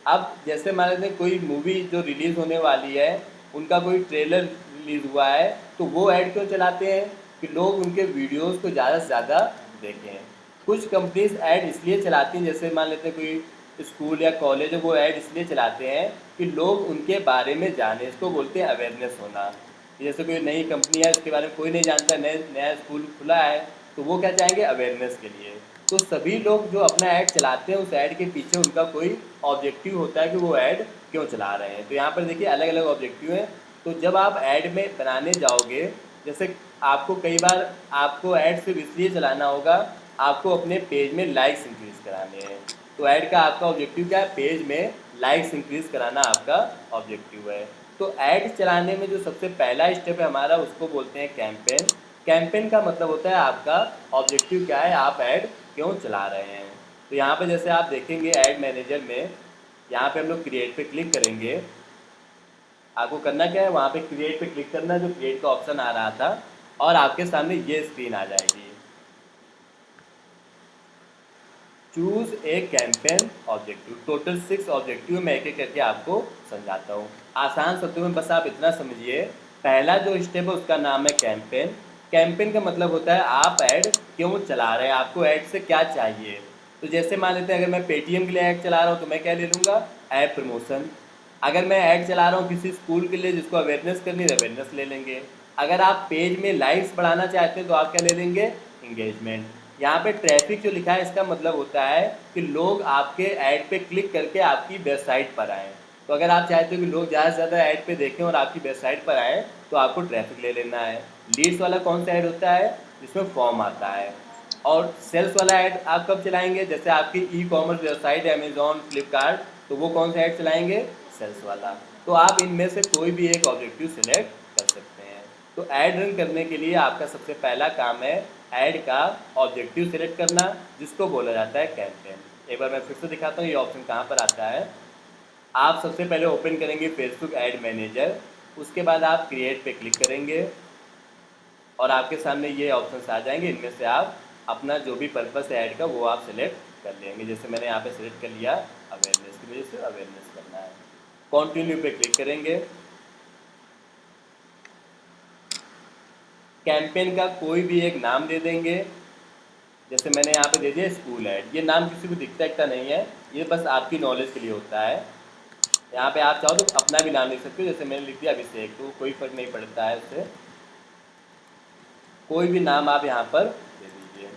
अब जैसे मान लेते हैं कोई मूवी जो रिलीज़ होने वाली है, उनका कोई ट्रेलर रिलीज़ हुआ है, तो वो ऐड क्यों चलाते हैं कि लोग उनके वीडियोस को ज़्यादा से ज़्यादा देखें। कुछ कंपनीज ऐड इसलिए चलाती हैं, जैसे मान लेते हैं कोई स्कूल या कॉलेज है, वो ऐड इसलिए चलाते हैं कि लोग उनके बारे में जाने, इसको बोलते हैं अवेयरनेस होना। जैसे कोई नई कंपनी है, उसके बारे में कोई नहीं जानता, नया स्कूल खुला है, तो वो क्या चाहेंगे, अवेयरनेस के लिए। तो सभी लोग जो अपना ऐड चलाते हैं, उस ऐड के पीछे उनका कोई ऑब्जेक्टिव होता है कि वो ऐड क्यों चला रहे हैं। तो यहाँ पर देखिए अलग अलग ऑब्जेक्टिव हैं। तो जब आप ऐड में बनाने जाओगे, जैसे आपको कई बार आपको ऐड सिर्फ इसलिए चलाना होगा, आपको अपने पेज में लाइक्स इंक्रीज कराने हैं। तो ऐड का आपका ऑब्जेक्टिव क्या है, पेज में लाइक्स इंक्रीज कराना आपका ऑब्जेक्टिव है। तो ऐड चलाने में जो सबसे पहला स्टेप है हमारा, उसको बोलते हैं कैंपेन। कैंपेन का मतलब होता है आपका ऑब्जेक्टिव क्या है, आप ऐड क्यों चला रहे हैं। तो यहाँ पे जैसे आप देखेंगे ऐड मैनेजर में, यहाँ पे हम लोग क्रिएट पे क्लिक करेंगे। आपको करना क्या है, वहाँ पे क्रिएट पे क्लिक करना, जो क्रिएट का ऑप्शन आ रहा था, और आपके सामने ये स्क्रीन आ जाएगी। Choose a campaign objective, total 6 objective, मैं एक एक करके आपको समझाता हूँ। आसान शब्दों में बस आप इतना समझिए, पहला जो स्टेप है उसका नाम है कैंपेन। कैंपेन का मतलब होता है आप ऐड क्यों चला रहे हैं, आपको ऐड से क्या चाहिए। तो जैसे मान लेते हैं अगर मैं पेटीएम के लिए ऐड चला रहा हूँ तो मैं क्या ले लूँगा, ऐड प्रमोशन। अगर मैं ऐड चला रहा हूँ किसी स्कूल के लिए जिसको अवेयरनेस करनी है, अवेयरनेस ले लेंगे। अगर आप पेज में लाइक्स बढ़ाना चाहते हैं तो आप क्या ले लेंगे, इंगेजमेंट। यहाँ पे ट्रैफिक जो लिखा है इसका मतलब होता है कि लोग आपके ऐड पे क्लिक करके आपकी वेबसाइट पर आएँ। तो अगर आप चाहते हो कि लोग ज़्यादा से ज़्यादा ऐड पे देखें और आपकी वेबसाइट पर आएँ, तो आपको ट्रैफिक ले लेना है। लीड्स वाला कौन सा ऐड होता है, जिसमें फॉर्म आता है। और सेल्स वाला ऐड आप कब चलाएंगे, जैसे आपकी ई कॉमर्स वेबसाइट है अमेजोन, फ्लिपकार्ट, तो वो कौन सा ऐड चलाएंगे, सेल्स वाला। तो आप इनमें से कोई भी एक ऑब्जेक्टिव सिलेक्ट कर सकते हैं। तो ऐड रन करने के लिए आपका सबसे पहला काम है ऐड का ऑब्जेक्टिव सिलेक्ट करना, जिसको बोला जाता है कैंपेन। एक बार मैं फिर से दिखाता हूँ ये ऑप्शन कहाँ पर आता है। आप सबसे पहले ओपन करेंगे फेसबुक ऐड मैनेजर, उसके बाद आप क्रिएट पे क्लिक करेंगे और आपके सामने ये ऑप्शन आ जाएंगे। इनमें से आप अपना जो भी पर्पस है ऐड का वो आप सिलेक्ट कर लेंगे। जैसे मैंने यहाँ पे सिलेक्ट कर लिया अवेयरनेस की वजह से, अवेयरनेस करना है। कंटिन्यू पे क्लिक करेंगे। कैंपेन का कोई भी एक नाम दे देंगे, जैसे मैंने यहाँ पे दे दिया स्कूल ऐड। ये नाम किसी को दिखता नहीं है, ये बस आपकी नॉलेज के लिए होता है। यहाँ पे आप चाहो तो अपना भी नाम लिख सकते हो, जैसे मैंने लिख दिया अभिषेक, तो कोई फर्क नहीं पड़ता है उससे, कोई भी नाम आप यहाँ पर दे दीजिए।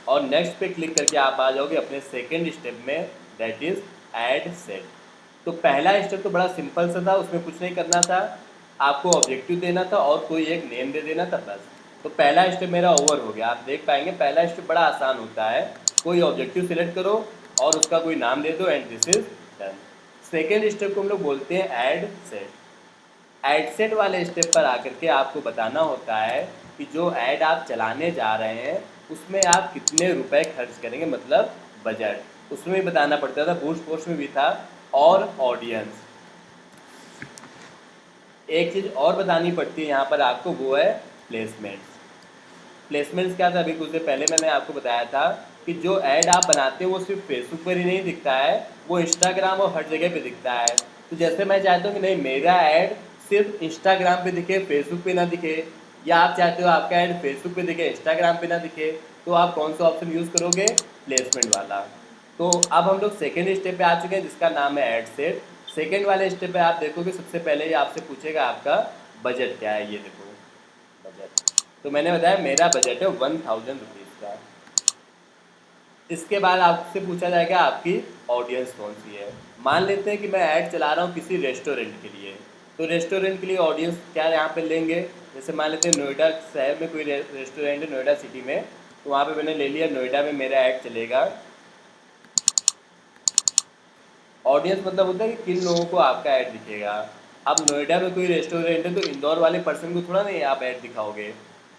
और नेक्स्ट पे क्लिक करके आप आ जाओगे अपने सेकेंड स्टेप में, दैट इज ऐड सेट। तो पहला स्टेप तो बड़ा सिंपल सा था, उसमें कुछ नहीं करना था, आपको ऑब्जेक्टिव देना था और कोई एक नेम दे देना था, बस। तो पहला स्टेप मेरा ओवर हो गया। आप देख पाएंगे पहला स्टेप बड़ा आसान होता है, कोई ऑब्जेक्टिव सिलेक्ट करो और उसका कोई नाम दे दो, and this is done. Second step को हम लोग बोलते हैं ऐड सेट। ऐड सेट वाले स्टेप पर आकर के आपको बताना होता है कि जो ऐड आप चलाने जा रहे हैं उसमें आप कितने रुपए खर्च करेंगे, मतलब बजट। उसमें भी बताना पड़ता था, बूस्ट पोस्ट में भी था। और ऑडियंस, एक चीज़ और बतानी पड़ती है यहाँ पर आपको, वो है प्लेसमेंट्स। प्लेसमेंट्स क्या था, अभी कुछ देर पहले मैंने आपको बताया था कि जो ऐड आप बनाते हो वो सिर्फ फेसबुक पर ही नहीं दिखता है, वो इंस्टाग्राम और हर जगह पे दिखता है। तो जैसे मैं चाहता हूँ कि नहीं, मेरा ऐड सिर्फ इंस्टाग्राम पे दिखे, फेसबुक पे ना दिखे, या आप चाहते हो आपका ऐड फेसबुक पे दिखे, इंस्टाग्राम पे ना दिखे, तो आप कौन सा ऑप्शन यूज़ करोगे, प्लेसमेंट वाला। तो अब हम लोग सेकेंड स्टेप पे आ चुके हैं जिसका नाम है ऐड सेट। सेकेंड वाले स्टेप पे आप देखोगे सबसे पहले ये आपसे पूछेगा आपका बजट क्या है, ये देखो बजट। तो मैंने बताया मेरा बजट है 1000 रुपीज़ का। इसके बाद आपसे पूछा जाएगा आपकी ऑडियंस कौन सी है। मान लेते हैं कि मैं ऐड चला रहा हूँ किसी रेस्टोरेंट के लिए, तो रेस्टोरेंट के लिए ऑडियंस क्या यहाँ पे लेंगे, जैसे मान लेते हैं नोएडा शहर में कोई रेस्टोरेंट है, नोएडा सिटी में, तो वहाँ पे मैंने ले लिया नोएडा में मेरा ऐड चलेगा। ऑडियंस मतलब होता है कि किन लोगों को आपका ऐड दिखेगा। अब नोएडा में कोई रेस्टोरेंट है तो इंदौर वाले पर्सन को थोड़ा नहीं आप ऐड दिखाओगे,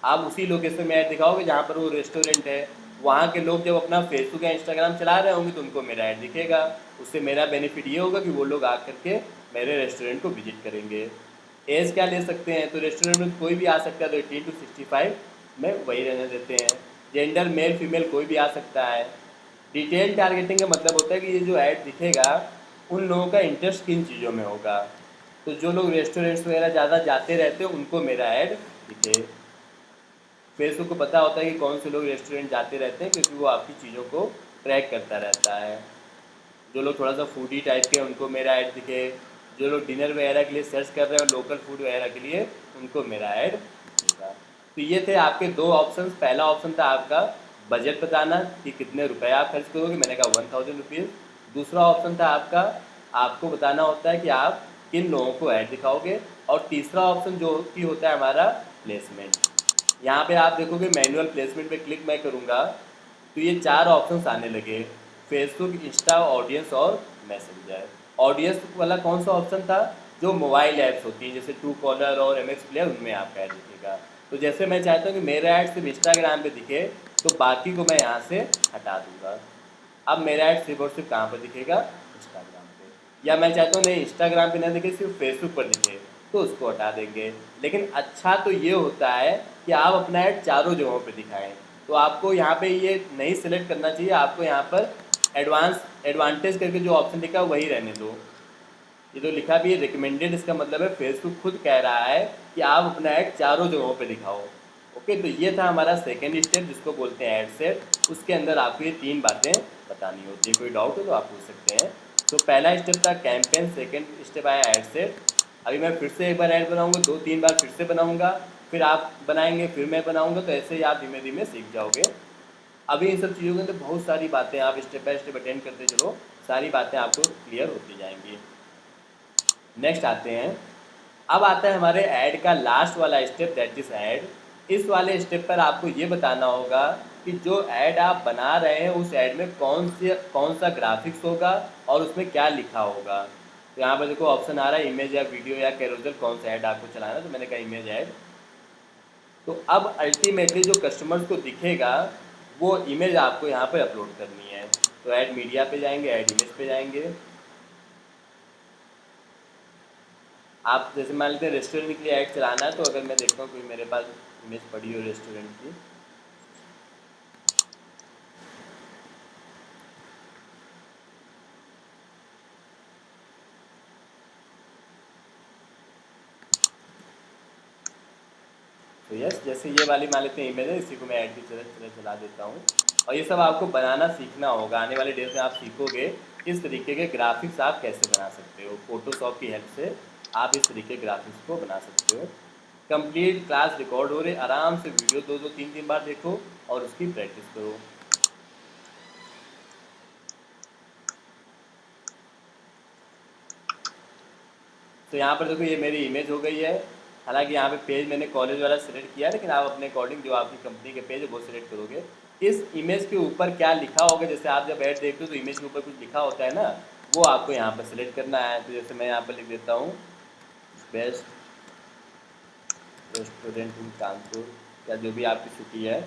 आप उसी लोकेशन में ऐड दिखाओगे जहाँ पर वो रेस्टोरेंट है। वहाँ के लोग जब अपना फेसबुक या इंस्टाग्राम चला रहे होंगे तो उनको मेरा ऐड दिखेगा। उससे मेरा बेनिफिट ये होगा कि वो लोग आकर के मेरे रेस्टोरेंट को विजिट करेंगे। एज क्या ले सकते हैं, तो रेस्टोरेंट में कोई भी आ सकता है, तो 18 to 65 में वही रहने देते हैं। जेंडर मेल फीमेल कोई भी आ सकता है। डिटेल टारगेटिंग का मतलब होता है कि ये जो ऐड दिखेगा उन लोगों का इंटरेस्ट किन चीज़ों में होगा। तो जो लोग रेस्टोरेंट्स वगैरह ज़्यादा जाते रहते हैं उनको मेरा ऐड दिखे। फेसबुक को पता होता है कि कौन से लोग रेस्टोरेंट जाते रहते हैं, क्योंकि वो आपकी चीज़ों को ट्रैक करता रहता है। जो लोग थोड़ा सा फूडी टाइप के उनको मेरा ऐड दिखे, जो लोग डिनर वगैरह के लिए सर्च कर रहे हैं लोकल फूड वगैरह के लिए, उनको मेरा ऐड दिखेगा। तो ये थे आपके दो ऑप्शन। पहला ऑप्शन था आपका बजट बताना कि कितने रुपए आप खर्च करोगे, मैंने कहा 1000 रुपीज़। दूसरा ऑप्शन था आपका, आपको बताना होता है कि आप किन लोगों को ऐड दिखाओगे। और तीसरा ऑप्शन जो कि होता है हमारा प्लेसमेंट। यहाँ पे आप देखोगे मैनुअल प्लेसमेंट पे क्लिक मैं करूँगा तो ये चार ऑप्शंस आने लगे, फेसबुक, इंस्टा, ऑडियंस और मैसेंजर। ऑडियंस वाला कौन सा ऑप्शन था, जो मोबाइल ऐप्स होती हैं जैसे ट्रू कॉलर और एमएक्स प्लेयर, उनमें आपका ऐड दिखेगा। तो जैसे मैं चाहता हूँ कि मेरा ऐड सिर्फ इंस्टाग्राम पे दिखे तो बाकी को मैं यहाँ से हटा दूँगा। अब मेरा ऐड सिर्फ और सिर्फ कहाँ पर दिखेगा, इंस्टाग्राम पे। या मैं चाहता हूँ नहीं इंस्टाग्राम पे ना दिखे, सिर्फ फेसबुक पर दिखे, तो उसको हटा देंगे। लेकिन अच्छा तो ये होता है कि आप अपना ऐड चारों जगहों पे दिखाएं। तो आपको यहाँ पे ये नहीं सिलेक्ट करना चाहिए, आपको यहाँ पर एडवांटेज करके जो ऑप्शन लिखा है वही रहने दो। ये जो लिखा भी है रिकमेंडेड, इसका मतलब है फेसबुक खुद कह रहा है कि आप अपना ऐड चारों जगहों पे दिखाओ। ओके, तो ये था हमारा सेकेंड स्टेप जिसको बोलते हैं ऐड सेट। उसके अंदर आपको ये तीन बातें बतानी होती है। कोई डाउट हो तो आप पूछ सकते हैं। तो पहला स्टेप था कैंपेन, सेकेंड स्टेप आया ऐड सेट। अभी मैं फिर से एक बार ऐड बनाऊंगा, दो तीन बार फिर से बनाऊंगा, फिर आप बनाएंगे, फिर मैं बनाऊंगा, तो ऐसे ही आप धीमे धीमे सीख जाओगे। अभी इन सब चीज़ों के अंदर बहुत सारी बातें आप स्टेप बाय स्टेप अटेंड करते चलो, सारी बातें आपको क्लियर होती जाएंगी। नेक्स्ट आते हैं, अब आता है हमारे ऐड का लास्ट वाला स्टेप, दैट इज ऐड। इस वाले स्टेप पर आपको ये बताना होगा कि जो ऐड आप बना रहे हैं उस ऐड में कौन सा ग्राफिक्स होगा और उसमें क्या लिखा होगा। तो यहाँ पर देखो ऑप्शन आ रहा है इमेज या वीडियो या कैरोजल, कौन सा ऐड आपको चलाना है, तो मैंने कहा इमेज ऐड। तो अब अल्टीमेटली जो कस्टमर्स को दिखेगा वो इमेज आपको यहाँ पर अपलोड करनी है। तो ऐड मीडिया पे जाएंगे, ऐड इमेज पे जाएंगे। आप जैसे मान लेते हैं रेस्टोरेंट के लिए ऐड चलाना है, तो अगर मैं देखता हूँ कोई मेरे पास इमेज पड़ी हो रेस्टोरेंट की, तो यस, जैसे ये वाली मान लेते हैं इमेज है, इसी को मैं ऐड की तरह चला देता हूँ। और ये सब आपको बनाना सीखना होगा, आने वाले डेज में आप सीखोगे इस तरीके के ग्राफिक्स आप कैसे बना सकते हो। फोटोशॉप की हेल्प से आप इस तरीके के ग्राफिक्स को बना सकते हो। कंप्लीट क्लास रिकॉर्ड हो रहे, आराम से वीडियो दो दो तीन तीन बार देखो और उसकी प्रैक्टिस करो। तो यहाँ पर देखो ये मेरी इमेज हो गई है। हालांकि यहाँ पे पेज मैंने कॉलेज वाला सिलेक्ट किया है, लेकिन आप अपने अकॉर्डिंग जो आपकी कंपनी के पेज है वो सिलेक्ट करोगे। इस इमेज के ऊपर क्या लिखा होगा, जैसे आप जब ऐड देखते हो तो इमेज के ऊपर कुछ लिखा होता है ना, वो आपको यहाँ पर सिलेक्ट करना है। तो जैसे मैं यहाँ पर लिख देता हूँ बेस्ट रेस्टोरेंट इन कानपुर, या जो भी आपकी सिटी है।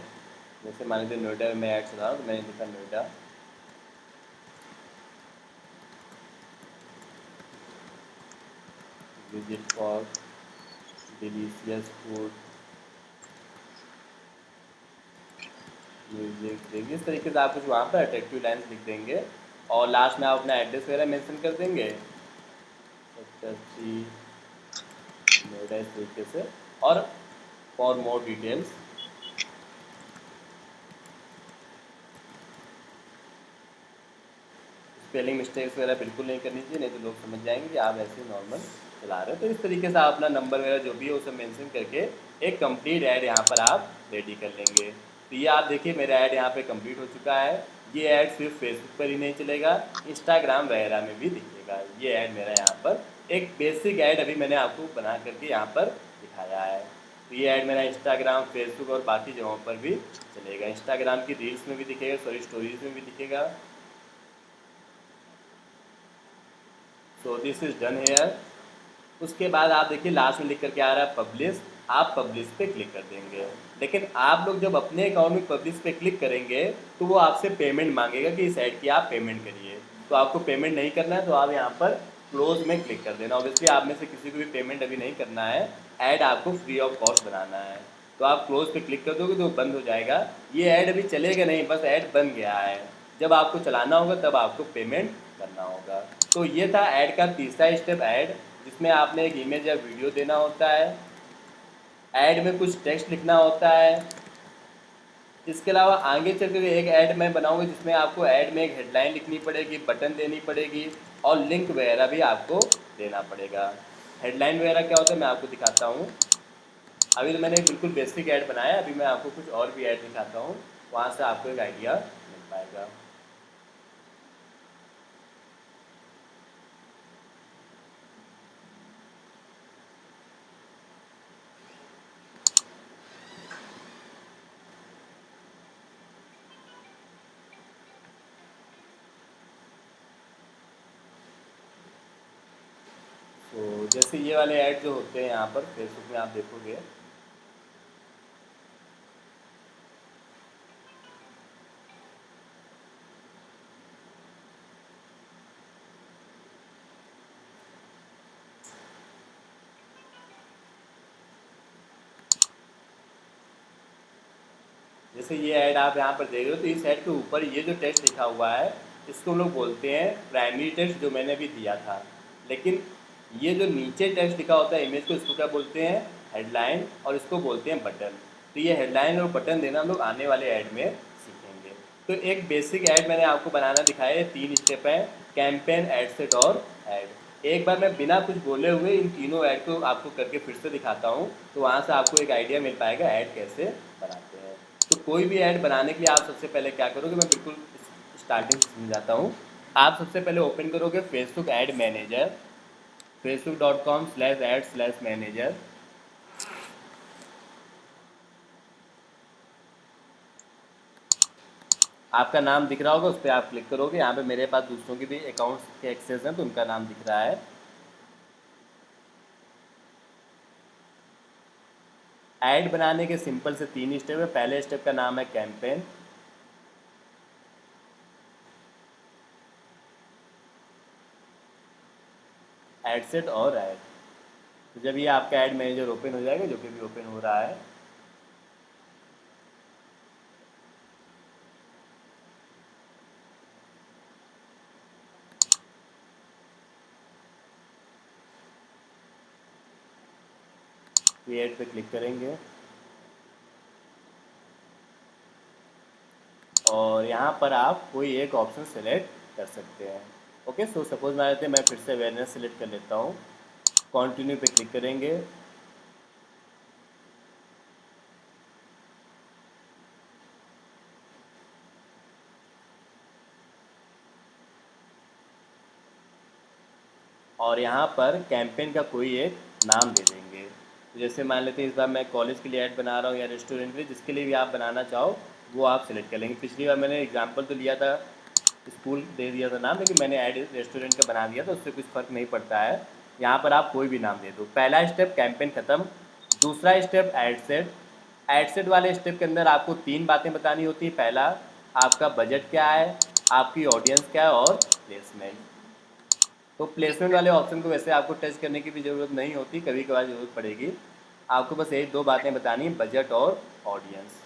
जैसे मान लीजिए नोएडा में मैं ऐड चला रहा हूँ, तो मैंने लिखा Noida. Visit for delicious food, music, देखिए इस तरीके से आप कुछ वहाँ पर अट्रैक्टिव लाइन्स लिख देंगे और लास्ट में आप अपना एड्रेस वगैरह मेंशन कर देंगे सेक्टर 3 नोएडा, इस तरीके से। और for more details spelling mistakes वगैरह बिल्कुल नहीं करनी चाहिए, नहीं तो लोग समझ जाएंगे कि आप ऐसे नॉर्मल चला रहे हो। तो इस तरीके से आप अपना नंबर वगैरह जो भी है उसे मेंशन करके एक कंप्लीट ऐड यहाँ पर आप रेडी कर लेंगे। तो ये आप देखिए मेरा ऐड यहाँ पे कंप्लीट हो चुका है। ये ऐड सिर्फ फेसबुक पर ही नहीं चलेगा, इंस्टाग्राम वगैरह में भी दिखेगा। ये ऐड मेरा यहाँ पर एक बेसिक ऐड अभी मैंने आपको बना करके यहाँ पर दिखाया है। तो ये ऐड मेरा इंस्टाग्राम, फेसबुक और बाकी जगहों पर भी चलेगा। इंस्टाग्राम की रील्स में भी दिखेगा, सॉरी स्टोरीज में भी दिखेगा। So this is done here. उसके बाद आप देखिए लास्ट में लिख करके आ रहा है पब्लिश, आप पब्लिश पे क्लिक कर देंगे। लेकिन आप लोग जब अपने अकाउंट में पब्लिश पे क्लिक करेंगे तो वो आपसे पेमेंट मांगेगा कि इस ऐड की आप पेमेंट करिए। तो आपको पेमेंट नहीं करना है, तो आप यहाँ पर क्लोज में क्लिक कर देना। ऑब्वियसली आप में से किसी को भी पेमेंट अभी नहीं करना है, ऐड आपको फ्री ऑफ कॉस्ट बनाना है। तो आप क्लोज पे क्लिक कर दोगे तो बंद हो जाएगा। ये ऐड अभी चलेगा नहीं, बस ऐड बन गया है। जब आपको चलाना होगा तब आपको पेमेंट करना होगा। तो ये था ऐड का तीसरा स्टेप, ऐड जिसमें आपने एक इमेज या वीडियो देना होता है, ऐड में कुछ टेक्स्ट लिखना होता है। इसके अलावा आगे चल कर एक ऐड मैं बनाऊंगा जिसमें आपको ऐड में एक हेडलाइन लिखनी पड़ेगी, बटन देनी पड़ेगी और लिंक वगैरह भी आपको देना पड़ेगा। हेडलाइन वगैरह क्या होता है मैं आपको दिखाता हूँ। अभी तो मैंने बिल्कुल बेसिक ऐड बनाया है, अभी मैं आपको कुछ और भी ऐड दिखाता हूँ, वहाँ से आपको एक आइडिया मिल पाएगा। तो जैसे ये वाले ऐड जो होते हैं यहाँ पर फेसबुक में आप देखोगे, जैसे ये ऐड आप यहाँ पर देख रहे हो, तो इस ऐड के ऊपर ये जो टेक्स्ट लिखा हुआ है इसको हम लोग बोलते हैं प्राइमरी टेक्स्ट, जो मैंने अभी दिया था। लेकिन ये जो नीचे टेक्स्ट लिखा होता है इमेज को, इसको क्या बोलते हैं, हेडलाइन, और इसको बोलते हैं बटन। तो ये हेडलाइन और बटन देना हम लोग आने वाले ऐड में सीखेंगे। तो एक बेसिक ऐड मैंने आपको बनाना दिखाया है, 3 स्टेप है, कैंपेन, एड सेट और ऐड। एक बार मैं बिना कुछ बोले हुए इन तीनों ऐड को आपको करके फिर से दिखाता हूँ, तो वहाँ से आपको एक आइडिया मिल पाएगा ऐड कैसे बनाते हैं। तो कोई भी ऐड बनाने के लिए आप सबसे पहले क्या करोगे, मैं बिल्कुल स्टार्टिंग से समझाता हूँ। आप सबसे पहले ओपन करोगे फेसबुक ऐड मैनेजर, facebook.com/ad/मैनेजर। आपका नाम दिख रहा होगा, उस पर आप क्लिक करोगे। यहाँ पे मेरे पास दूसरों की भी अकाउंट्स के एक्सेस हैं तो उनका नाम दिख रहा है। ऐड बनाने के सिंपल से 3 स्टेप है। पहले स्टेप का नाम है कैंपेन, एड सेट और ऐड। तो जब ये आपका ऐड मैनेजर ओपन हो जाएगा, जो कि भी ओपन हो रहा है, क्रिएट पे क्लिक करेंगे और यहाँ पर आप कोई एक ऑप्शन सेलेक्ट कर सकते हैं। ओके, सो सपोज मैं फिर से अवेयरनेस सेलेक्ट कर लेता हूँ। कंटिन्यू पे क्लिक करेंगे और यहाँ पर कैंपेन का कोई एक नाम दे देंगे। तो जैसे मान लेते हैं इस बार मैं कॉलेज के लिए ऐड बना रहा हूँ या रेस्टोरेंट के लिए, जिसके लिए भी आप बनाना चाहो वो आप सेलेक्ट कर लेंगे। पिछली बार मैंने एग्जांपल तो लिया था स्कूल दे दिया था नाम, लेकिन मैंने ऐड रेस्टोरेंट का बना दिया, तो उससे कुछ फ़र्क नहीं पड़ता है। यहाँ पर आप कोई भी नाम दे दो। पहला स्टेप कैंपेन ख़त्म। दूसरा step ad set. Ad set वाले स्टेप के अंदर आपको 3 बातें बतानी होती है। पहला, आपका बजट क्या है, आपकी ऑडियंस क्या है, और प्लेसमेंट। तो ठीक प्लेसमेंट है। वाले ऑप्शन को वैसे आपको टच करने की भी ज़रूरत नहीं होती, कभी कभार ज़रूरत पड़ेगी। आपको बस यही 2 बातें बतानी है, बजट और ऑडियंस।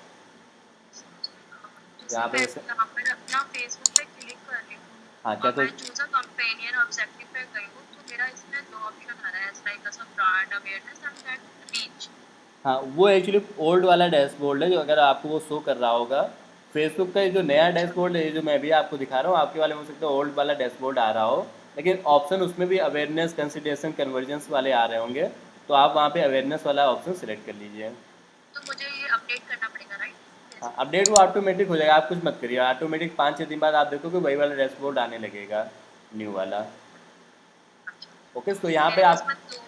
जैसे यहाँ पे मैं जैसे, यहाँ पर अपना फेसबुक पे क्लिक कर रही हूँ हाँ क्या और कुछ, मैं चूज अ कंपेनियन ऑब्जेक्टिव पे गई हूँ, तो मेरा इसमें दो ऑप्शन आ रहा है, like some brand awareness and that reach. हाँ वो एक्चुअली ओल्ड वाला डैशबोर्ड है, जो अगर आपको वो शो कर रहा होगा। फेसबुक का ये जो नया अच्छा। डैशबोर्ड है, ये जो मैं भी आपको दिखा रहा हूँ, आपके वाले में हो सकता है ओल्ड वाला डैशबोर्ड आ रहा हो, लेकिन ऑप्शन उसमें भी अवेयरनेस, कंसिडरेशन, कन्वर्जेंस वाले आ रहे होंगे। तो आप वहाँ पे अवेयरनेस वाला ऑप्शन सिलेक्ट कर लीजिए। तो मुझे ये अपडेट करना पड़ेगा, राइट? हाँ फेसबुक पे। अपडेट वो ऑटोमेटिक हो जाएगा, आप कुछ मत करिए, ऑटोमेटिक 5-6 दिन बाद आप देखोगे वही वाला डैशबोर्ड आने लगेगा, न्यू वाला। अच्छा। ओके, तो यहाँ पे मेरे को आप, इसमें दो,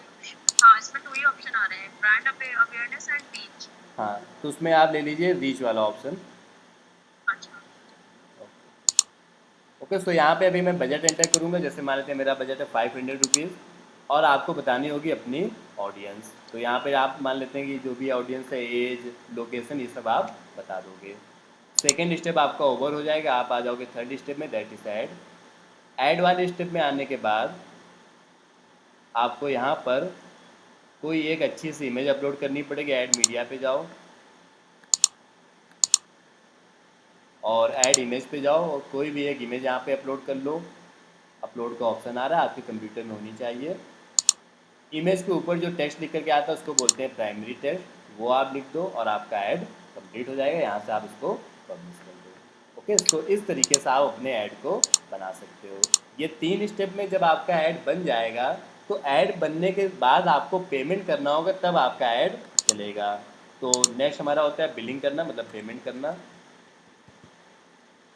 हाँ इसमें दो ही ऑप्शन आ रहे हैं, ब्रांड अवेयरनेस एंड रीच। हाँ तो उसमें आप ले लीजिए रीच वाला ऑप्शन। अच्छा। ओके, सो यहाँ पे अभी मैं बजट एंटर करूँगा। जैसे मान लेते हैं मेरा बजट है 500 रुपीज़, और आपको बतानी होगी अपनी ऑडियंस। तो यहाँ पे आप मान लेते हैं कि जो भी ऑडियंस है, एज, लोकेशन, ये सब आप बता दोगे। सेकेंड स्टेप आपका ओवर हो जाएगा, आप आ जाओगे थर्ड स्टेप में, दैट इज़ ऐड। ऐड वाले स्टेप में आने के बाद आपको यहाँ पर कोई एक अच्छी सी इमेज अपलोड करनी पड़ेगी। ऐड मीडिया पे जाओ और ऐड इमेज पे जाओ, और कोई भी एक इमेज यहाँ पे अपलोड कर लो। अपलोड का ऑप्शन आ रहा है, आपके कंप्यूटर में होनी चाहिए। इमेज के ऊपर जो टेक्स्ट लिख करके आता है उसको बोलते हैं प्राइमरी टेक्स्ट, वो आप लिख दो और आपका ऐड कंप्लीट हो जाएगा। यहाँ से आप इसको पब्लिश कर दो। ओके, तो इस तरीके से आप अपने ऐड को बना सकते हो। ये 3 स्टेप में जब आपका ऐड बन जाएगा, तो ऐड बनने के बाद आपको पेमेंट करना होगा, तब आपका ऐड चलेगा। तो नेक्स्ट हमारा होता है बिलिंग करना, मतलब पेमेंट करना।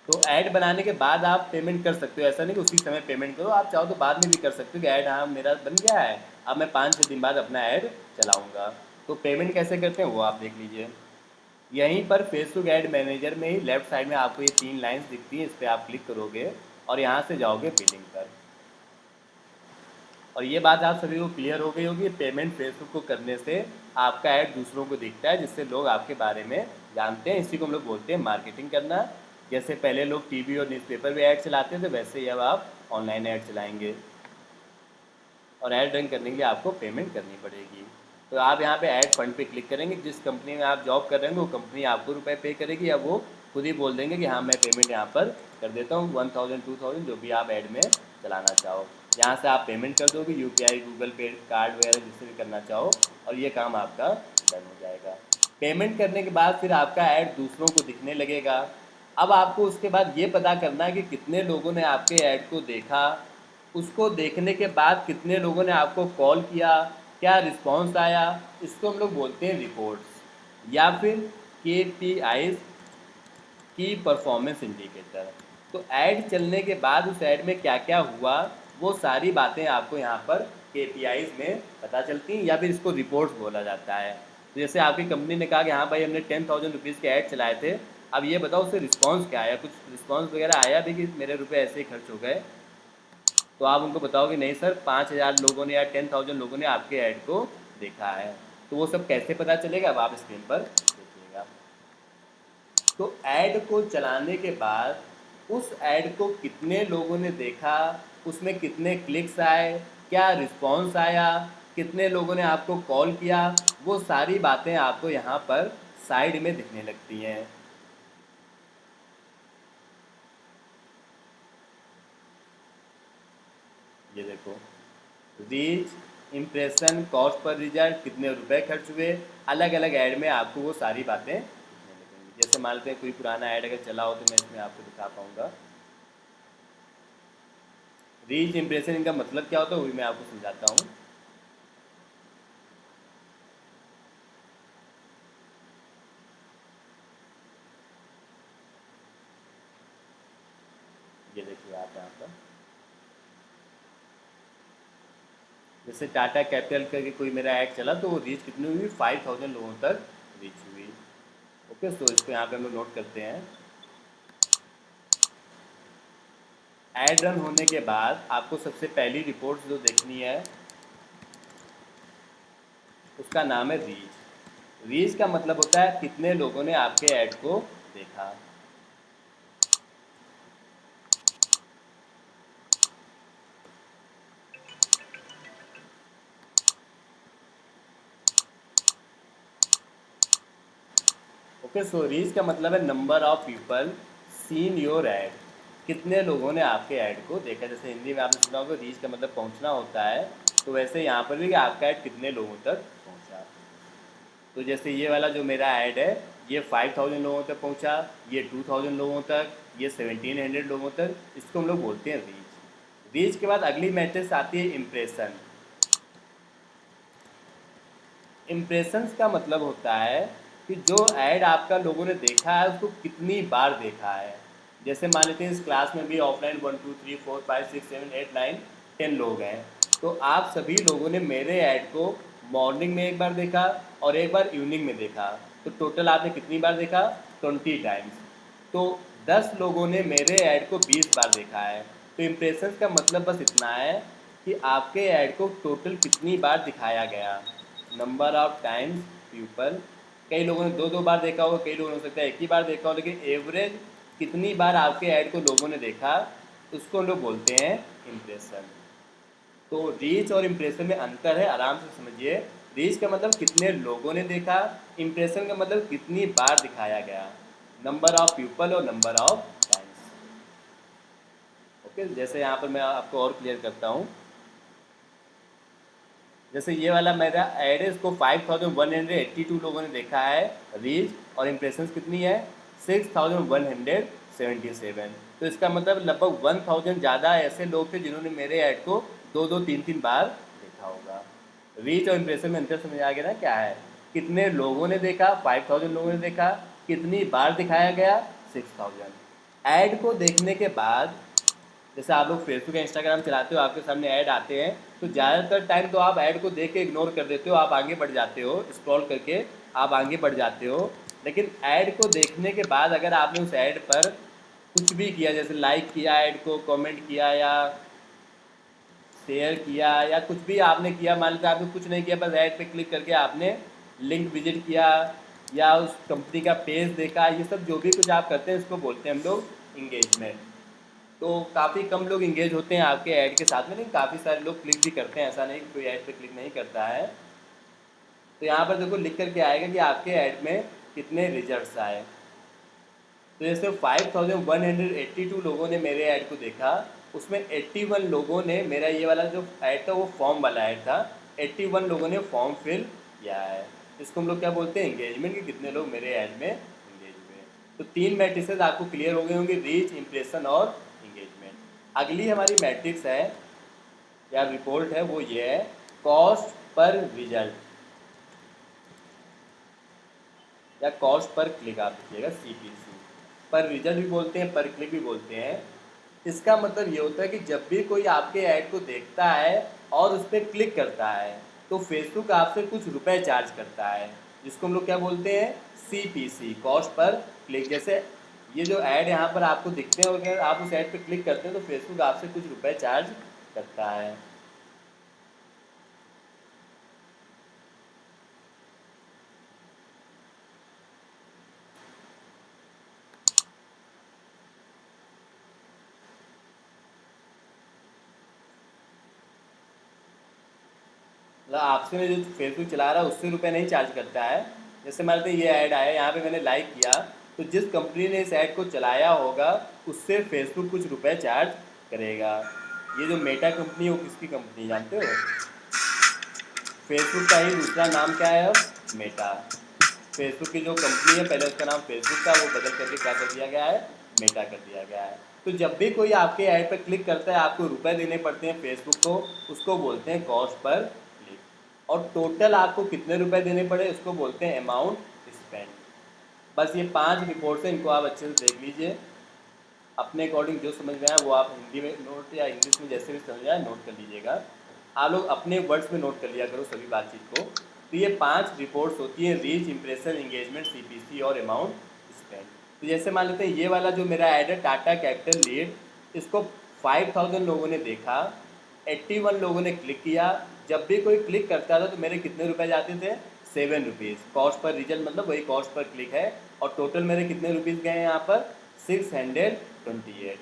तो ऐड बनाने के बाद आप पेमेंट कर सकते हो, ऐसा नहीं कि उसी समय पेमेंट करो, आप चाहो तो बाद में भी कर सकते हो कि ऐड हाँ मेरा बन गया है, अब मैं 5-6 दिन बाद अपना ऐड चलाऊंगा। तो पेमेंट कैसे करते हैं वो आप देख लीजिए। यहीं पर फेसबुक ऐड मैनेजर में ही लेफ्ट साइड में आपको ये 3 लाइंस दिखती हैं, इस पर आप क्लिक करोगे और यहाँ से जाओगे बिलिंग पर। और ये बात आप सभी को क्लियर हो गई होगी, पेमेंट फेसबुक को करने से आपका ऐड दूसरों को दिखता है, जिससे लोग आपके बारे में जानते हैं। इसी को हम लोग बोलते हैं मार्केटिंग करना। जैसे पहले लोग टीवी और न्यूज़पेपर में ऐड चलाते थे, वैसे ही अब आप ऑनलाइन ऐड चलाएंगे, और ऐड रन करने के लिए आपको पेमेंट करनी पड़ेगी। तो आप यहाँ पे ऐड फंड पे क्लिक करेंगे, जिस कंपनी में आप जॉब कर रहे हैं वो कंपनी आपको रुपए पे करेगी, या वो खुद ही बोल देंगे कि हाँ मैं पेमेंट यहाँ पर कर देता हूँ, 1000-2000 जो भी आप ऐड में चलाना चाहो। यहाँ से आप पेमेंट कर दोगे, यूपीआई, गूगल पे, कार्ड वगैरह जिससे भी करना चाहो, और ये काम आपका डन हो जाएगा। पेमेंट करने के बाद फिर आपका ऐड दूसरों को दिखने लगेगा। अब आपको उसके बाद ये पता करना है कि कितने लोगों ने आपके ऐड को देखा, उसको देखने के बाद कितने लोगों ने आपको कॉल किया, क्या रिस्पॉन्स आया। इसको हम लोग बोलते हैं रिपोर्ट्स, या फिर KPIs, की परफॉर्मेंस इंडिकेटर। तो ऐड चलने के बाद उस ऐड में क्या क्या हुआ, वो सारी बातें आपको यहाँ पर KPIs में पता चलती हैं, या फिर इसको रिपोर्ट्स बोला जाता है। तो जैसे आपकी कंपनी ने कहा कि हाँ भाई हमने 10,000 रुपीज़ के ऐड चलाए थे, अब ये बताओ उससे रिस्पॉन्स क्या आया, कुछ रिस्पॉन्स वगैरह आया भी कि मेरे रुपए ऐसे ही खर्च हो गए। तो आप उनको बताओगे नहीं सर, 5,000 लोगों ने या 10,000 लोगों ने आपके ऐड को देखा है। तो वो सब कैसे पता चलेगा, अब आप स्क्रीन पर देखिएगा। तो ऐड को चलाने के बाद उस ऐड को कितने लोगों ने देखा, उसमें कितने क्लिक्स आए, क्या रिस्पॉन्स आया, कितने लोगों ने आपको कॉल किया, वो सारी बातें आपको यहाँ पर साइड में दिखने लगती हैं। ये देखो, reach, impression, cost per result, कितने रुपए खर्च हुए, अलग अलग ऐड में आपको वो सारी बातें दिखने लगेंगी। जैसे मान लेते हैं कोई पुराना ऐड अगर चला हो तो मैं इसमें आपको दिखा पाऊंगा। रीच, इम्प्रेशन, इनका मतलब क्या होता है वो भी मैं आपको समझाता हूँ। ये देखिए आप यहाँ पर, जैसे टाटा कैपिटल करके कोई मेरा ऐड चला, तो वो रीच कितनी हुई, 5,000 लोगों तक रीच हुई। ओके, तो इसको यहाँ पे हम लोग नोट करते हैं। ऐड रन होने के बाद आपको सबसे पहली रिपोर्ट जो देखनी है उसका नाम है रीच। रीच का मतलब होता है कितने लोगों ने आपके ऐड को देखा। ओके, सो रीच का मतलब है number of people seen your add, कितने लोगों ने आपके ऐड को देखा। जैसे हिंदी में आपने सुना होगा रीच का मतलब पहुंचना होता है, तो वैसे यहाँ पर भी कि आपका ऐड कितने लोगों तक पहुंचा। तो जैसे ये वाला जो मेरा ऐड है ये 5000 लोगों तक पहुंचा, ये 2000 लोगों तक, ये 1700 लोगों तक, इसको हम लोग बोलते हैं रीच। रीच के बाद अगली मैट्रिक्स आती है इम्प्रेशन। इम्प्रेशंस का मतलब होता है कि जो ऐड आपका लोगों ने देखा है उसको कितनी बार देखा है। जैसे मान लेते हैं इस क्लास में भी ऑफलाइन 1 2 3 4 5 6 7 8 9 10 लोग हैं, तो आप सभी लोगों ने मेरे ऐड को मॉर्निंग में एक बार देखा और एक बार इवनिंग में देखा, तो टोटल आपने कितनी बार देखा? 20 टाइम्स। तो 10 लोगों ने मेरे ऐड को 20 बार देखा है। तो इम्प्रेशंस का मतलब बस इतना है कि आपके ऐड को टोटल कितनी बार दिखाया गया, नंबर ऑफ टाइम्स पीपल। कई लोगों ने दो दो बार देखा होगा, कई लोगों ने हो सकता है एक ही बार देखा हो, लेकिन एवरेज कितनी बार आपके ऐड को लोगों ने देखा उसको लोग बोलते हैं इम्प्रेशन। तो रीच और इम्प्रेशन में अंतर है, आराम से समझिए। रीच का मतलब कितने लोगों ने देखा, इम्प्रेशन का मतलब कितनी बार दिखाया गया, नंबर ऑफ पीपल और नंबर ऑफ टाइम्स। ओके, जैसे यहाँ पर मैं आपको और क्लियर करता हूँ। जैसे ये वाला मेरा ऐड है, इसको 5182 लोगों ने देखा है रीच, और इम्प्रेशंस कितनी है 6177। तो इसका मतलब लगभग 1000 ज़्यादा ऐसे लोग थे जिन्होंने मेरे ऐड को दो दो तीन तीन बार देखा होगा। रीच और इम्प्रेशन में अंतर समझ आ गया ना क्या है? कितने लोगों ने देखा, 5000 लोगों ने देखा, कितनी बार दिखाया गया 6000। ऐड को देखने के बाद जैसे आप लोग फेसबुक या इंस्टाग्राम चलाते हो, आपके सामने ऐड आते हैं, तो ज़्यादातर टाइम तो आप ऐड को देख के इग्नोर कर देते हो, आप आगे बढ़ जाते हो, स्क्रॉल करके आप आगे बढ़ जाते हो। लेकिन ऐड को देखने के बाद अगर आपने उस ऐड पर कुछ भी किया, जैसे लाइक किया ऐड को, कमेंट किया या शेयर किया या कुछ भी आपने किया, मान लीजिए आपने कुछ नहीं किया, बस ऐड पे क्लिक करके आपने लिंक विजिट किया या उस कंपनी का पेज देखा, ये सब जो भी कुछ आप करते हैं इसको बोलते हैं हम लोग इंगेजमेंट। तो काफ़ी कम लोग इंगेज होते हैं आपके ऐड के साथ में, लेकिन काफ़ी सारे लोग क्लिक भी करते हैं, ऐसा नहीं कि कोई ऐड पे क्लिक नहीं करता है। तो यहाँ पर देखो लिख करके आएगा कि आपके ऐड में कितने रिजल्ट्स आए। तो जैसे 5182 लोगों ने मेरे ऐड को देखा, उसमें 81 लोगों ने मेरा ये वाला जो ऐड था वो फॉर्म वाला ऐड था, 81 लोगों ने फॉर्म फिल किया है। इसको हम लोग क्या बोलते हैं? इंगेजमेंट, कि कितने लोग मेरे ऐड में इंगेज हुए। तो 3 मैट्रिक्स आपको क्लियर हो गए होंगे, रीच, इम्प्रेशन और इंगेजमेंट। अगली हमारी मैट्रिक्स है या रिपोर्ट है, वो ये है कॉस्ट पर रिजल्ट या कॉस्ट पर क्लिक, आप लिखिएगा CPC। पर रिजल्ट भी बोलते हैं, पर क्लिक भी बोलते हैं। इसका मतलब ये होता है कि जब भी कोई आपके ऐड को देखता है और उस पर क्लिक करता है तो फेसबुक आपसे कुछ रुपए चार्ज करता है, जिसको हम लोग क्या बोलते हैं? CPC, cost per click. जैसे ये जो ऐड यहाँ पर आपको दिखते हैं, अगर आप उस ऐड पे क्लिक करते हैं तो फेसबुक आपसे कुछ रुपए चार्ज करता है। मतलब आपसे में जो फेसबुक चला रहा है उससे रुपए नहीं चार्ज करता है। जैसे मान लेते हैं ये ऐड आया, यहाँ पे मैंने लाइक किया, तो जिस कंपनी ने इस ऐड को चलाया होगा उससे फेसबुक कुछ रुपए चार्ज करेगा। ये जो मेटा कंपनी है वो किसकी कंपनी जानते हो? फेसबुक का ही दूसरा नाम क्या है अब? मेटा। फेसबुक की जो कंपनी है पहले उसका नाम फेसबुक था, वो बदल करके क्या कर दिया गया है? मेटा कर दिया गया है। तो जब भी कोई आपके ऐड पर क्लिक करता है आपको रुपए देने पड़ते हैं फेसबुक को, उसको बोलते हैं कॉस्ट पर क्लिक। और टोटल आपको कितने रुपए देने पड़े उसको बोलते हैं अमाउंट स्पेंड। बस ये 5 रिपोर्ट्स हैं, इनको आप अच्छे से देख लीजिए, अपने अकॉर्डिंग जो समझ में आए वो आप हिंदी में नोट या इंग्लिश में जैसे भी समझ आए नोट कर लीजिएगा। आप लोग अपने वर्ड्स में नोट कर लिया करो सभी बातचीत को। तो ये 5 रिपोर्ट्स होती हैं, रीच, इम्प्रेशन, इंगेजमेंट, CPC और अमाउंट स्पेंड। तो जैसे मान लेते हैं ये वाला जो मेरा ऐड है टाटा कैपिटल लीड, इसको 5000 लोगों ने देखा, 81 लोगों ने क्लिक किया। जब भी कोई क्लिक करता था तो मेरे कितने रुपए जाते थे? 7 रुपीज़। कॉस्ट पर रिजल्ट मतलब वही कॉस्ट पर क्लिक है, और टोटल मेरे कितने रुपीज़ गए हैं यहाँ पर? 628।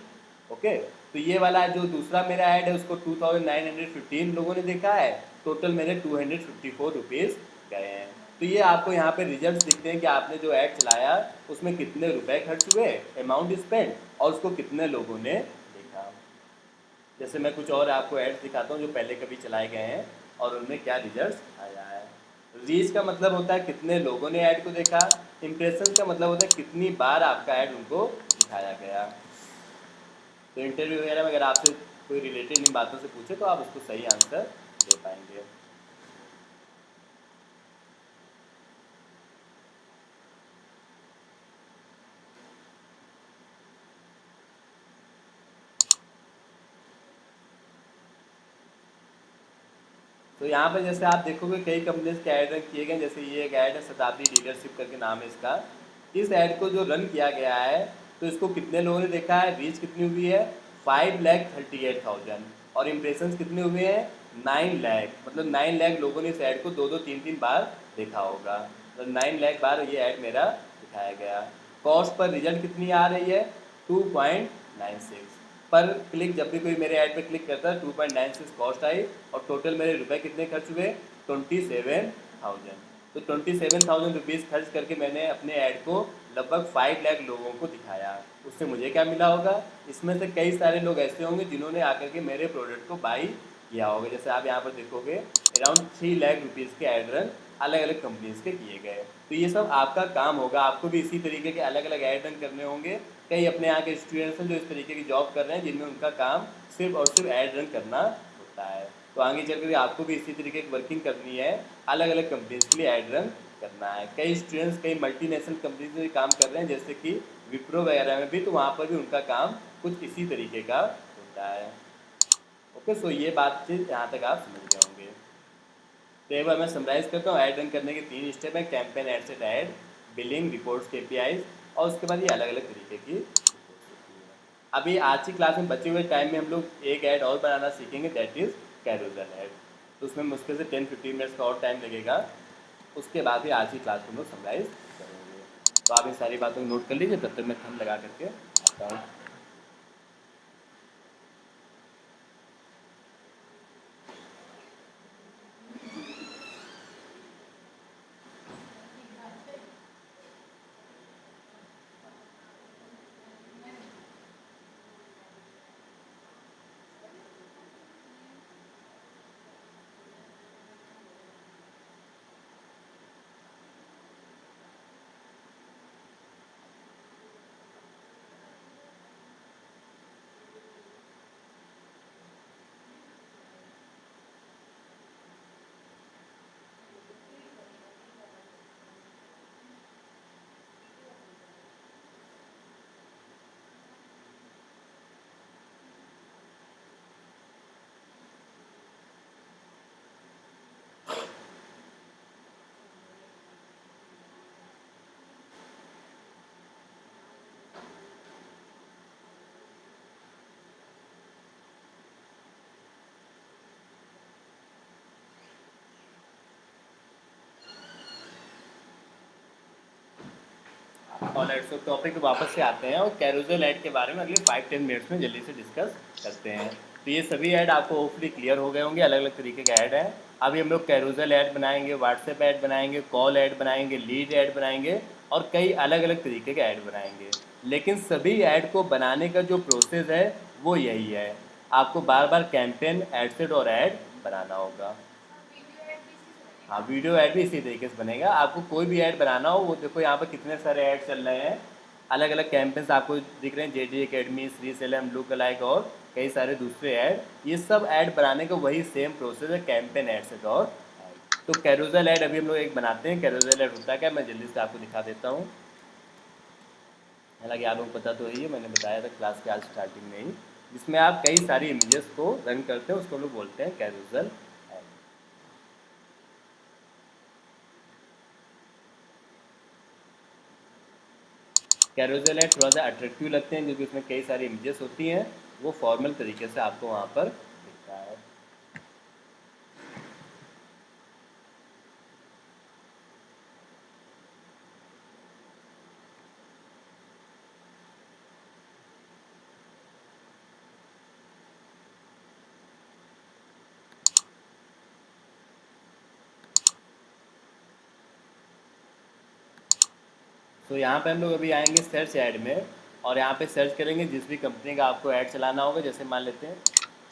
ओके, तो ये वाला जो दूसरा मेरा ऐड है उसको 2915 लोगों ने देखा है, टोटल मेरे 254 रुपीज़ गए हैं। तो ये आपको यहाँ पे रिजल्ट्स दिखते हैं कि आपने जो ऐड चलाया उसमें कितने रुपए खर्च हुए, अमाउंट स्पेंड, और उसको कितने लोगों ने देखा। जैसे मैं कुछ और आपको ऐड्स दिखाता हूँ जो पहले कभी चलाए गए हैं और उनमें क्या रिजल्ट्स आया है। रीच का मतलब होता है कितने लोगों ने ऐड को देखा। इम्प्रेशन का मतलब होता है कितनी बार आपका ऐड उनको दिखाया गया। तो इंटरव्यू वगैरह में अगर आपसे कोई रिलेटेड इन बातों से पूछे तो आप उसको सही आंसर दे पाएंगे। तो यहाँ पर जैसे आप देखोगे कई कंपनीज के ऐड रन किए गए, जैसे ये एक ऐड है शताब्दी डीलरशिप करके नाम है इसका। इस ऐड को जो रन किया गया है तो इसको कितने लोगों ने देखा है, रीच कितनी हुई है? 5,38,000। और इम्प्रेशंस कितने हुए हैं? 9 लाख। मतलब 9 लाख लोगों ने इस ऐड को 2-3 बार देखा होगा। मतलब 9 लाख बार ये ऐड मेरा दिखाया गया। कॉस्ट पर रिजल्ट कितनी आ रही है? 2.96 पर क्लिक। जब भी कोई मेरे ऐड पे क्लिक करता है 2.96 कॉस्ट आई, और टोटल मेरे रुपए कितने खर्च हुए? 27,000। तो 27,000 रुपीज़ खर्च करके मैंने अपने ऐड को लगभग 5 लाख लोगों को दिखाया। उससे मुझे क्या मिला होगा? इसमें से कई सारे लोग ऐसे होंगे जिन्होंने आकर के मेरे प्रोडक्ट को बाई किया होगा। जैसे आप यहाँ पर देखोगे अराउंड 3 लाख रुपीज़ के ऐड रन अलग अलग कंपनीज के किए गए। तो ये सब आपका काम होगा, आपको भी इसी तरीके के अलग अलग ऐड रन करने होंगे। कई अपने यहाँ के स्टूडेंट्स हैं जो इस तरीके की जॉब कर रहे हैं जिनमें उनका काम सिर्फ और सिर्फ ऐड रन करना होता है। तो आगे चल कर आपको भी इसी तरीके की वर्किंग करनी है, अलग अलग कंपनीज के लिए ऐड रन करना है। कई स्टूडेंट्स कई मल्टीनेशनल कंपनीज में काम कर रहे हैं जैसे कि विप्रो वगैरह में भी, तो वहाँ पर भी उनका काम कुछ इसी तरीके का होता है। ओके, सो ये बात चीज़ यहाँ तक आप समझ गए होंगे। तो एक बार मैं समराइज करता हूँ। ऐड रन करने के 3 स्टेप हैं: campaign, ad set, add, billing, reports, KPIs, और उसके बाद ये अलग अलग तरीके की रिपोर्ट्स होती हैं। अभी आज की क्लास में बचे हुए टाइम में हम लोग एक ऐड और बनाना सीखेंगे, दैट इज़ कैरोजल ऐड। तो उसमें मुश्किल से 10-15 मिनट्स का और टाइम लगेगा। उसके बाद ही आज की क्लास को हम लोग समराइज करेंगे। तो आप इन सारी बातों को नोट कर लीजिए, तब तक मैं थंब लगा करके आता हूँ। और लेट्स तो टॉपिक पे वापस से आते हैं और कैरोजल ऐड के बारे में अगले 5-10 मिनट्स में जल्दी से डिस्कस करते हैं। तो ये सभी ऐड आपको होपफुली क्लियर हो गए होंगे, अलग अलग तरीके के ऐड हैं। अभी हम लोग कैरोजल ऐड बनाएंगे, व्हाट्सएप ऐड बनाएंगे, कॉल ऐड बनाएंगे, लीड ऐड बनाएंगे, और कई अलग अलग तरीके के ऐड बनाएंगे। लेकिन सभी ऐड को बनाने का जो प्रोसेस है वो यही है, आपको बार बार कैंपेन, एडसेट और ऐड बनाना होगा। हाँ, वीडियो ऐड भी इसी तरीके से बनेगा। आपको कोई भी ऐड बनाना हो, वो देखो यहाँ पर कितने सारे ऐड चल रहे हैं, अलग अलग कैंपेन्स आपको दिख रहे हैं, JD academy, Shri Salem, look alike और कई सारे दूसरे ऐड। ये सब ऐड बनाने का वही सेम प्रोसेस है, कैंपेन, ऐड सेट और ऐड। तो कैरोजल ऐड अभी हम लोग एक बनाते हैं। कैरोजल ऐड होता क्या, मैं जल्दी से आपको दिखा देता हूँ। हालांकि आप लोग को पता तो है, मैंने बताया था क्लास के आज स्टार्टिंग में ही, जिसमें आप कई सारी इमेजेस को रन करते हैं, उसको हम लोग बोलते हैं कैरोजल ऐड। कैरोजल ऐड थोड़ा सा अट्रैक्टिव लगते हैं क्योंकि उसमें कई सारी इमेजेस होती हैं, वो फॉर्मल तरीके से आपको वहाँ पर दिखता है। तो यहाँ पे हम लोग अभी आएंगे सर्च ऐड में, और यहाँ पे सर्च करेंगे जिस भी कंपनी का आपको ऐड चलाना होगा। जैसे मान लेते हैं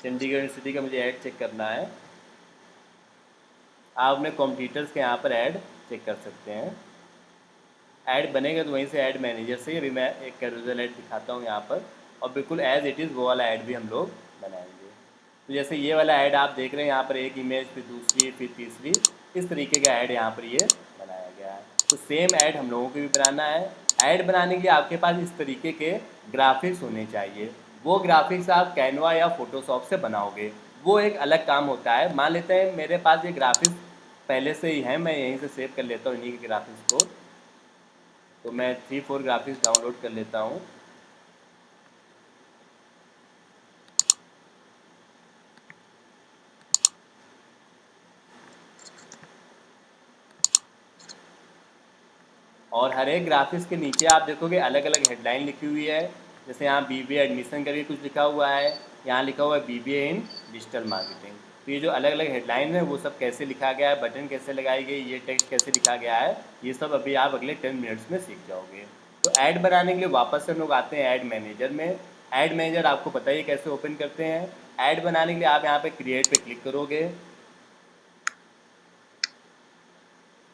चंडीगढ़ यूनिवर्सिटी का मुझे ऐड चेक करना है। आप अपने कॉम्पिटिटर्स के यहाँ पर ऐड चेक कर सकते हैं। ऐड बनेगा तो वहीं से ऐड मैनेजर से अभी मैं एक कैरोसेल ऐड दिखाता हूँ यहाँ पर, और बिल्कुल एज इट इज़ वो वाला ऐड भी हम लोग बनाएंगे। तो जैसे ये वाला ऐड आप देख रहे हैं यहाँ पर, एक इमेज, फिर दूसरी, फिर तीसरी, इस तरीके का ऐड यहाँ पर ये बनाया गया है। तो सेम ऐड हम लोगों को भी बनाना है। ऐड बनाने के लिए आपके पास इस तरीके के ग्राफिक्स होने चाहिए। वो ग्राफिक्स आप कैनवा या फोटोशॉप से बनाओगे, वो एक अलग काम होता है। मान लेते हैं मेरे पास ये ग्राफिक्स पहले से ही है, मैं यहीं से सेव कर लेता हूँ इन्हीं के ग्राफिक्स को। तो मैं 3-4 ग्राफिक्स डाउनलोड कर लेता हूँ। और हर एक ग्राफिक्स के नीचे आप देखोगे अलग अलग हेडलाइन लिखी हुई है। जैसे यहाँ बीबीए एडमिशन करके कुछ लिखा हुआ है, यहाँ लिखा हुआ है बीबीए इन डिजिटल मार्केटिंग। तो ये जो अलग अलग हेडलाइन है वो सब कैसे लिखा गया है, बटन कैसे लगाई गई, ये टेक्स्ट कैसे लिखा गया है, ये सब अभी आप अगले 10 मिनट्स में सीख जाओगे। तो ऐड बनाने के लिए वापस से हम लोग आते हैं ऐड मैनेजर में। ऐड मैनेजर आपको पता ही कैसे ओपन करते हैं। ऐड बनाने के लिए आप यहाँ पे क्रिएट पे क्लिक करोगे,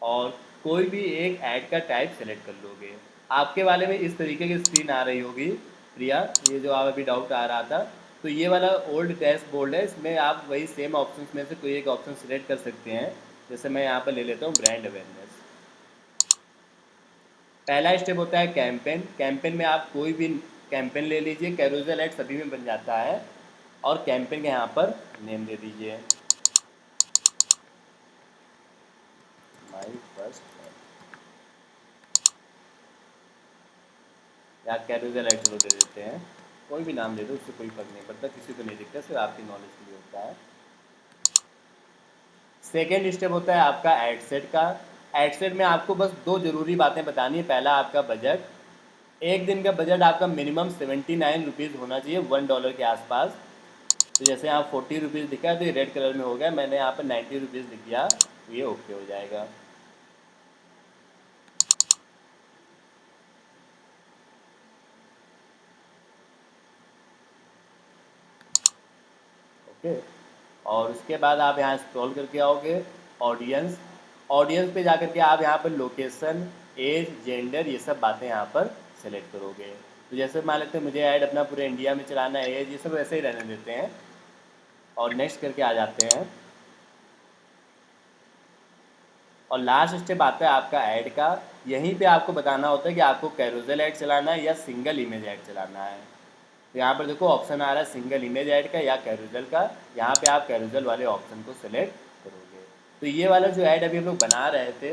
और कोई भी एक ऐड का टाइप सेलेक्ट कर लोगे। आपके वाले में इस तरीके की स्क्रीन आ रही होगी प्रिया, ये जो आप अभी डाउट आ रहा था। तो ये वाला ओल्ड डैशबोर्ड है, इसमें आप वही सेम ऑप्शंस में से कोई एक ऑप्शन सेलेक्ट कर सकते हैं। जैसे मैं यहाँ पर ले लेता हूँ ब्रांड अवेयरनेस। पहला स्टेप होता है कैंपेन। कैंपेन में आप कोई भी कैंपेन ले लीजिए, कैरोसेल ऐड सभी में बन जाता है। और कैंपेन के यहाँ पर नेम दे दीजिए माई फर्स्ट, या कैरोसेल ऐड चलो दे देते हैं, कोई भी नाम दे दो, उससे कोई फर्क नहीं पड़ता, किसी को नहीं दिखता, सिर्फ आपकी नॉलेज के लिए होता है। सेकेंड स्टेप होता है आपका एड सेट का। एड सेट में आपको बस दो ज़रूरी बातें बतानी है। पहला आपका बजट, एक दिन का बजट आपका मिनिमम 79 रुपीज़ होना चाहिए, $1 के आसपास। तो जैसे यहाँ 40 रुपीज़ दिखा है तो ये रेड कलर में हो गया, मैंने यहाँ पर 90 रुपीज़ लिख दिया, तो ये ओके हो जाएगा। ओके, और उसके बाद आप यहाँ स्क्रॉल करके आओगे ऑडियंस। ऑडियंस पे जाकर के आप यहाँ पर लोकेशन, एज, जेंडर, ये सब बातें यहाँ पर सेलेक्ट करोगे। तो जैसे मान लेते हैं मुझे ऐड अपना पूरे इंडिया में चलाना है, एज, ये सब ऐसे ही रहने देते हैं, और नेक्स्ट करके आ जाते हैं। और लास्ट स्टेप आता है आपका ऐड का। यहीं पे आपको बताना होता है कि आपको कैरोसेल ऐड चलाना है या सिंगल इमेज ऐड चलाना है। तो यहाँ पर देखो ऑप्शन आ रहा है सिंगल इमेज ऐड का या कैरोसेल का, यहाँ पे आप कैरोसेल वाले ऑप्शन को सेलेक्ट करोगे। तो ये वाला जो ऐड अभी हम लोग बना रहे थे,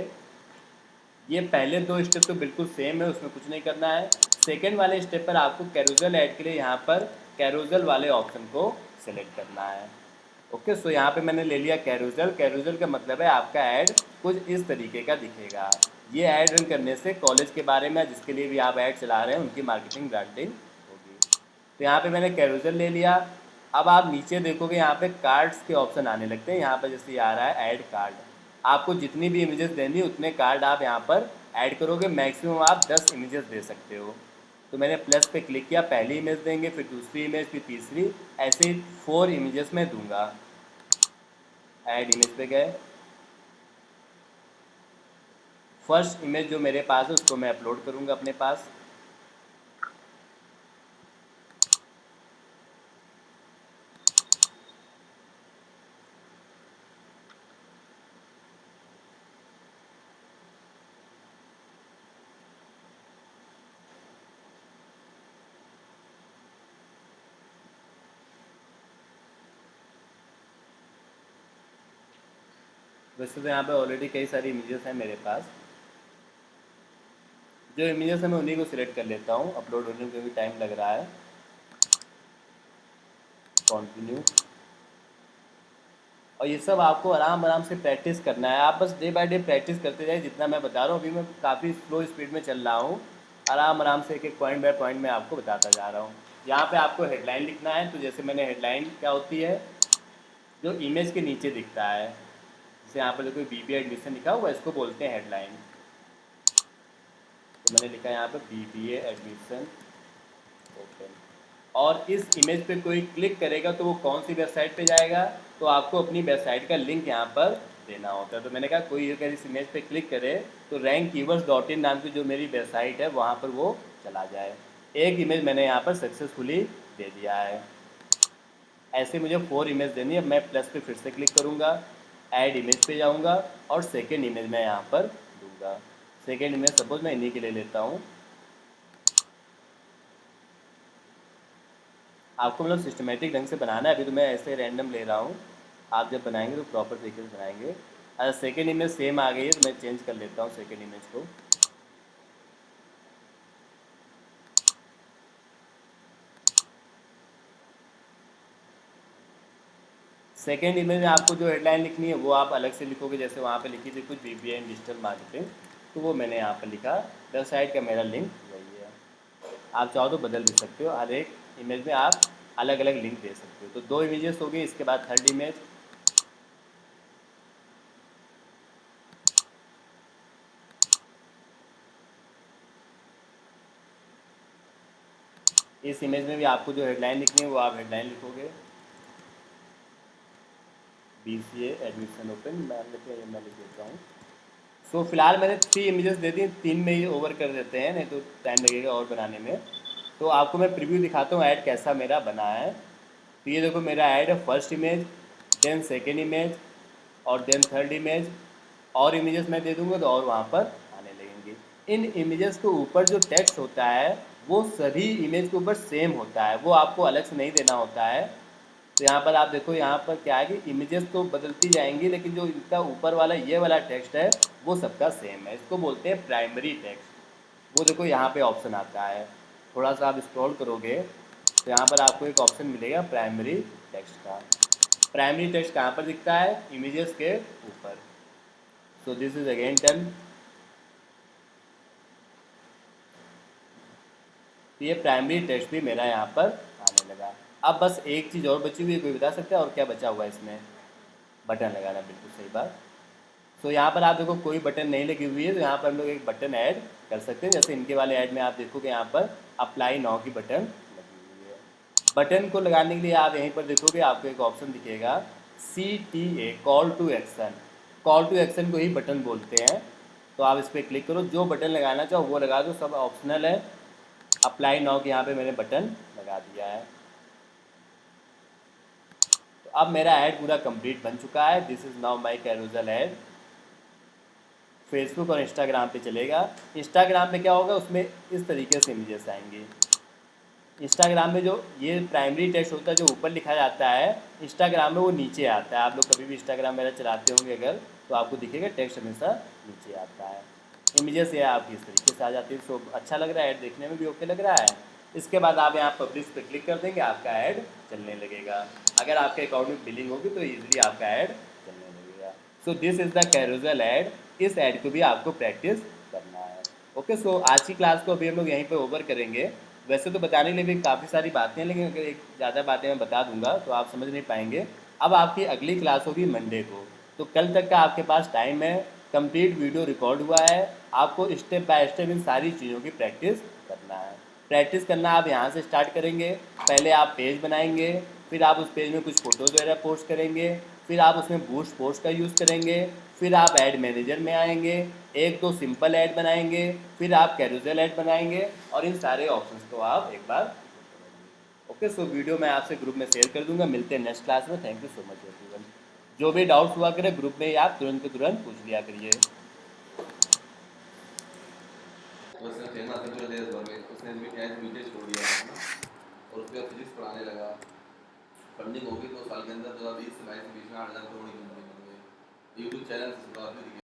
ये पहले दो स्टेप तो बिल्कुल सेम है, उसमें कुछ नहीं करना है। सेकेंड वाले स्टेप पर आपको कैरोसेल ऐड के लिए यहाँ पर कैरोसेल वाले ऑप्शन को सेलेक्ट करना है। ओके, सो यहाँ पे मैंने ले लिया कैरोसेल। कैरोसेल का मतलब है आपका ऐड कुछ इस तरीके का दिखेगा। ये ऐड रन करने से कॉलेज के बारे में जिसके लिए भी आप ऐड चला रहे हैं उनकी मार्केटिंग ब्रांडिंग होगी। तो यहाँ पे मैंने कैरोसेल ले लिया। अब आप नीचे देखोगे यहाँ पे कार्ड्स के ऑप्शन आने लगते हैं। यहाँ पर जैसे ये आ रहा है ऐड कार्ड, आपको जितनी भी इमेजेस देनी उतने कार्ड आप यहाँ पर ऐड करोगे। मैक्सिमम आप 10 इमेजेस दे सकते हो। तो मैंने प्लस पे क्लिक किया, पहली इमेज देंगे, फिर दूसरी इमेज, फिर तीसरी, ऐसे ही 4 इमेजेस में दूंगा। ऐड इमेज पे गए, फर्स्ट इमेज जो मेरे पास है उसको मैं अपलोड करूँगा अपने पास। वैसे तो यहाँ पे ऑलरेडी कई सारी इमेजेस हैं मेरे पास। जो इमेजेस है मैं उन्हीं को सिलेक्ट कर लेता हूँ, अपलोड होने में भी टाइम लग रहा है। कंटिन्यू। और ये सब आपको आराम आराम से प्रैक्टिस करना है, आप बस डे बाय डे प्रैक्टिस करते जाइए। जितना मैं बता रहा हूँ, अभी मैं काफ़ी स्लो स्पीड में चल रहा हूँ, आराम आराम से एक एक पॉइंट बाय पॉइंट मैं आपको बताता जा रहा हूँ। यहाँ पे आपको हेडलाइन लिखना है, तो जैसे मैंने हेडलाइन क्या होती है, जो इमेज के नीचे दिखता है, जैसे यहाँ पर देखो BBA एडमिशन लिखा हुआ है, इसको बोलते हैं हेडलाइन। तो मैंने लिखा है यहाँ पर BBA एडमिशन ओपन, और इस इमेज पे कोई क्लिक करेगा तो वो कौन सी वेबसाइट पे जाएगा, तो आपको अपनी वेबसाइट का लिंक यहाँ पर देना होता है। तो मैंने कहा कोई अगर इस इमेज पे क्लिक करे तो rankiverse.in नाम की जो मेरी वेबसाइट है वहाँ पर वो चला जाए। एक इमेज मैंने यहाँ पर सक्सेसफुली दे दिया है। ऐसे मुझे 4 इमेज देनी है। मैं प्लस पे फिर से क्लिक करूँगा, ऐड इमेज पे जाऊँगा और सेकेंड इमेज मैं यहाँ पर दूँगा। सेकेंड इमेज सपोज मैं इन्हीं के लिए लेता हूँ। आपको मतलब सिस्टमेटिक ढंग से बनाना है, अभी तो मैं ऐसे रैंडम ले रहा हूँ। आप जब बनाएंगे तो प्रॉपर तरीके से बनाएंगे। अगर सेकेंड इमेज सेम आ गई है तो मैं चेंज कर लेता हूँ सेकेंड इमेज को। सेकेंड इमेज में आपको जो हेडलाइन लिखनी है वो आप अलग से लिखोगे, जैसे वहाँ पे लिखी थी कुछ BBA इन डिजिटल मार्केटिंग, तो वो मैंने यहाँ पर लिखा। वेबसाइट का मेरा लिंक वही है। आप चाहो तो बदल भी सकते हो, हर एक इमेज में आप अलग अलग लिंक दे सकते हो। तो 2 इमेजेस हो गई, इसके बाद थर्ड इमेज। इस इमेज में भी आपको जो हेडलाइन लिखनी है वो आप हेडलाइन लिखोगे, BCA एडमिशन ओपन मैं लिख देता हूँ। सो फिलहाल मैंने 3 इमेजेस दे दी, 3 में ही ओवर कर देते हैं, नहीं तो टाइम लगेगा और बनाने में। तो आपको मैं प्रीव्यू दिखाता हूँ ऐड कैसा मेरा बना है। तो ये देखो मेरा ऐड है, first image, then second image और देन थर्ड इमेज। और इमेजेस मैं दे दूंगा तो और वहाँ पर आने लगेंगे। इन इमेजेस के ऊपर जो टेक्स्ट होता है वो सभी इमेज के ऊपर सेम होता है, वो आपको अलग से नहीं देना होता है। तो यहाँ पर आप देखो, यहाँ पर क्या है कि इमेजेस तो बदलती जाएंगी लेकिन जो इनका ऊपर वाला ये वाला टेक्स्ट है वो सबका सेम है। इसको बोलते हैं प्राइमरी टेक्स्ट। वो देखो यहाँ पे ऑप्शन आता है, थोड़ा सा आप स्क्रॉल करोगे तो यहाँ पर आपको एक ऑप्शन मिलेगा प्राइमरी टेक्स्ट का। प्राइमरी टेक्स्ट कहाँ पर दिखता है, इमेजेस के ऊपर। So this is again done. तो ये प्राइमरी टेक्स्ट भी मेरा यहाँ पर आने लगा। अब बस एक चीज़ और बची हुई है, कोई बता सकता है और क्या बचा हुआ है इसमें? बटन लगाना, बिल्कुल सही बात। तो यहाँ पर आप देखो कोई बटन नहीं लगी हुई है, तो यहाँ पर हम लोग एक बटन ऐड कर सकते हैं। जैसे इनके वाले ऐड में आप देखोगे यहाँ पर अप्लाई नाउ की बटन लगी हुई है। बटन को लगाने के लिए आप यहीं पर देखोगे आपको एक ऑप्शन दिखेगा CTA, call to action. Call to action को ही बटन बोलते हैं। तो आप इस पर क्लिक करो, जो बटन लगाना चाहो वो लगा दो, सब ऑप्शनल है। अप्लाई नाउ के यहाँ पे मैंने बटन लगा दिया है। तो अब मेरा ऐड पूरा कंप्लीट बन चुका है। This is now my carousel add. Facebook और इंस्टाग्राम पे चलेगा। इंस्टाग्राम पे क्या होगा, उसमें इस तरीके से इमेजेस आएंगी। इंस्टाग्राम में जो ये प्राइमरी टेक्स्ट होता है जो ऊपर लिखा जाता है, इंस्टाग्राम में वो नीचे आता है। आप लोग कभी भी इंस्टाग्राम मेरा चलाते होंगे अगर, तो आपको दिखेगा टेक्स्ट हमेशा नीचे आता है। इमेजेस ये आपकी इस तरीके से आ जाती है। सो अच्छा लग रहा है, ऐड देखने में भी ओके लग रहा है। इसके बाद आप यहाँ पब्लिश पे क्लिक कर देंगे, आपका ऐड चलने लगेगा। अगर आपके अकाउंट में बिलिंग होगी तो ईजिली आपका ऐड चलने लगेगा। So this is the carousel add. इस ऐड को भी आपको प्रैक्टिस करना है। ओके, सो आज की क्लास को अभी हम लोग यहीं पे ओवर करेंगे। वैसे तो बताने के लिए भी काफ़ी सारी बातें हैं, लेकिन अगर एक ज़्यादा बातें मैं बता दूंगा तो आप समझ नहीं पाएंगे। अब आपकी अगली क्लास होगी मंडे को, तो कल तक का आपके पास टाइम है। कंप्लीट वीडियो रिकॉर्ड हुआ है, आपको स्टेप बाय स्टेप इन सारी चीज़ों की प्रैक्टिस करना है। प्रैक्टिस करना आप यहाँ से स्टार्ट करेंगे। पहले आप पेज बनाएंगे, फिर आप उस पेज में कुछ फ़ोटोज़ वगैरह पोस्ट करेंगे, फिर आप उसमें बूस्ट पोस्ट का यूज़ करेंगे, फिर आप ऐड मैनेजर में आएंगे, एक दो सिंपल ऐड बनाएंगे, फिर आप कैरोसेल ऐड बनाएंगे और इन सारे ऑप्शंस को आप एक बार। ओके, सो वीडियो मैं आपसे ग्रुप में शेयर कर दूंगा। मिलते हैं नेक्स्ट क्लास में। Thank you so much everyone. जो भी डाउट्स हुआ करे ग्रुप में ही आप तुरंत के तुरंत पूछ लिया करिए। तो उसने फेमस है पूरे देश भर में, उसने भी क्या बीटेक छोड़ दिया है ना, और उसके बाद फिजिक्स पढ़ाने लगा। फंडिंग होगी 2 साल के अंदर 2020 से 22 के बीच में 8,000 करोड़ की कंपनी बन गई। यूट्यूब चैनल से शुरुआत हुई।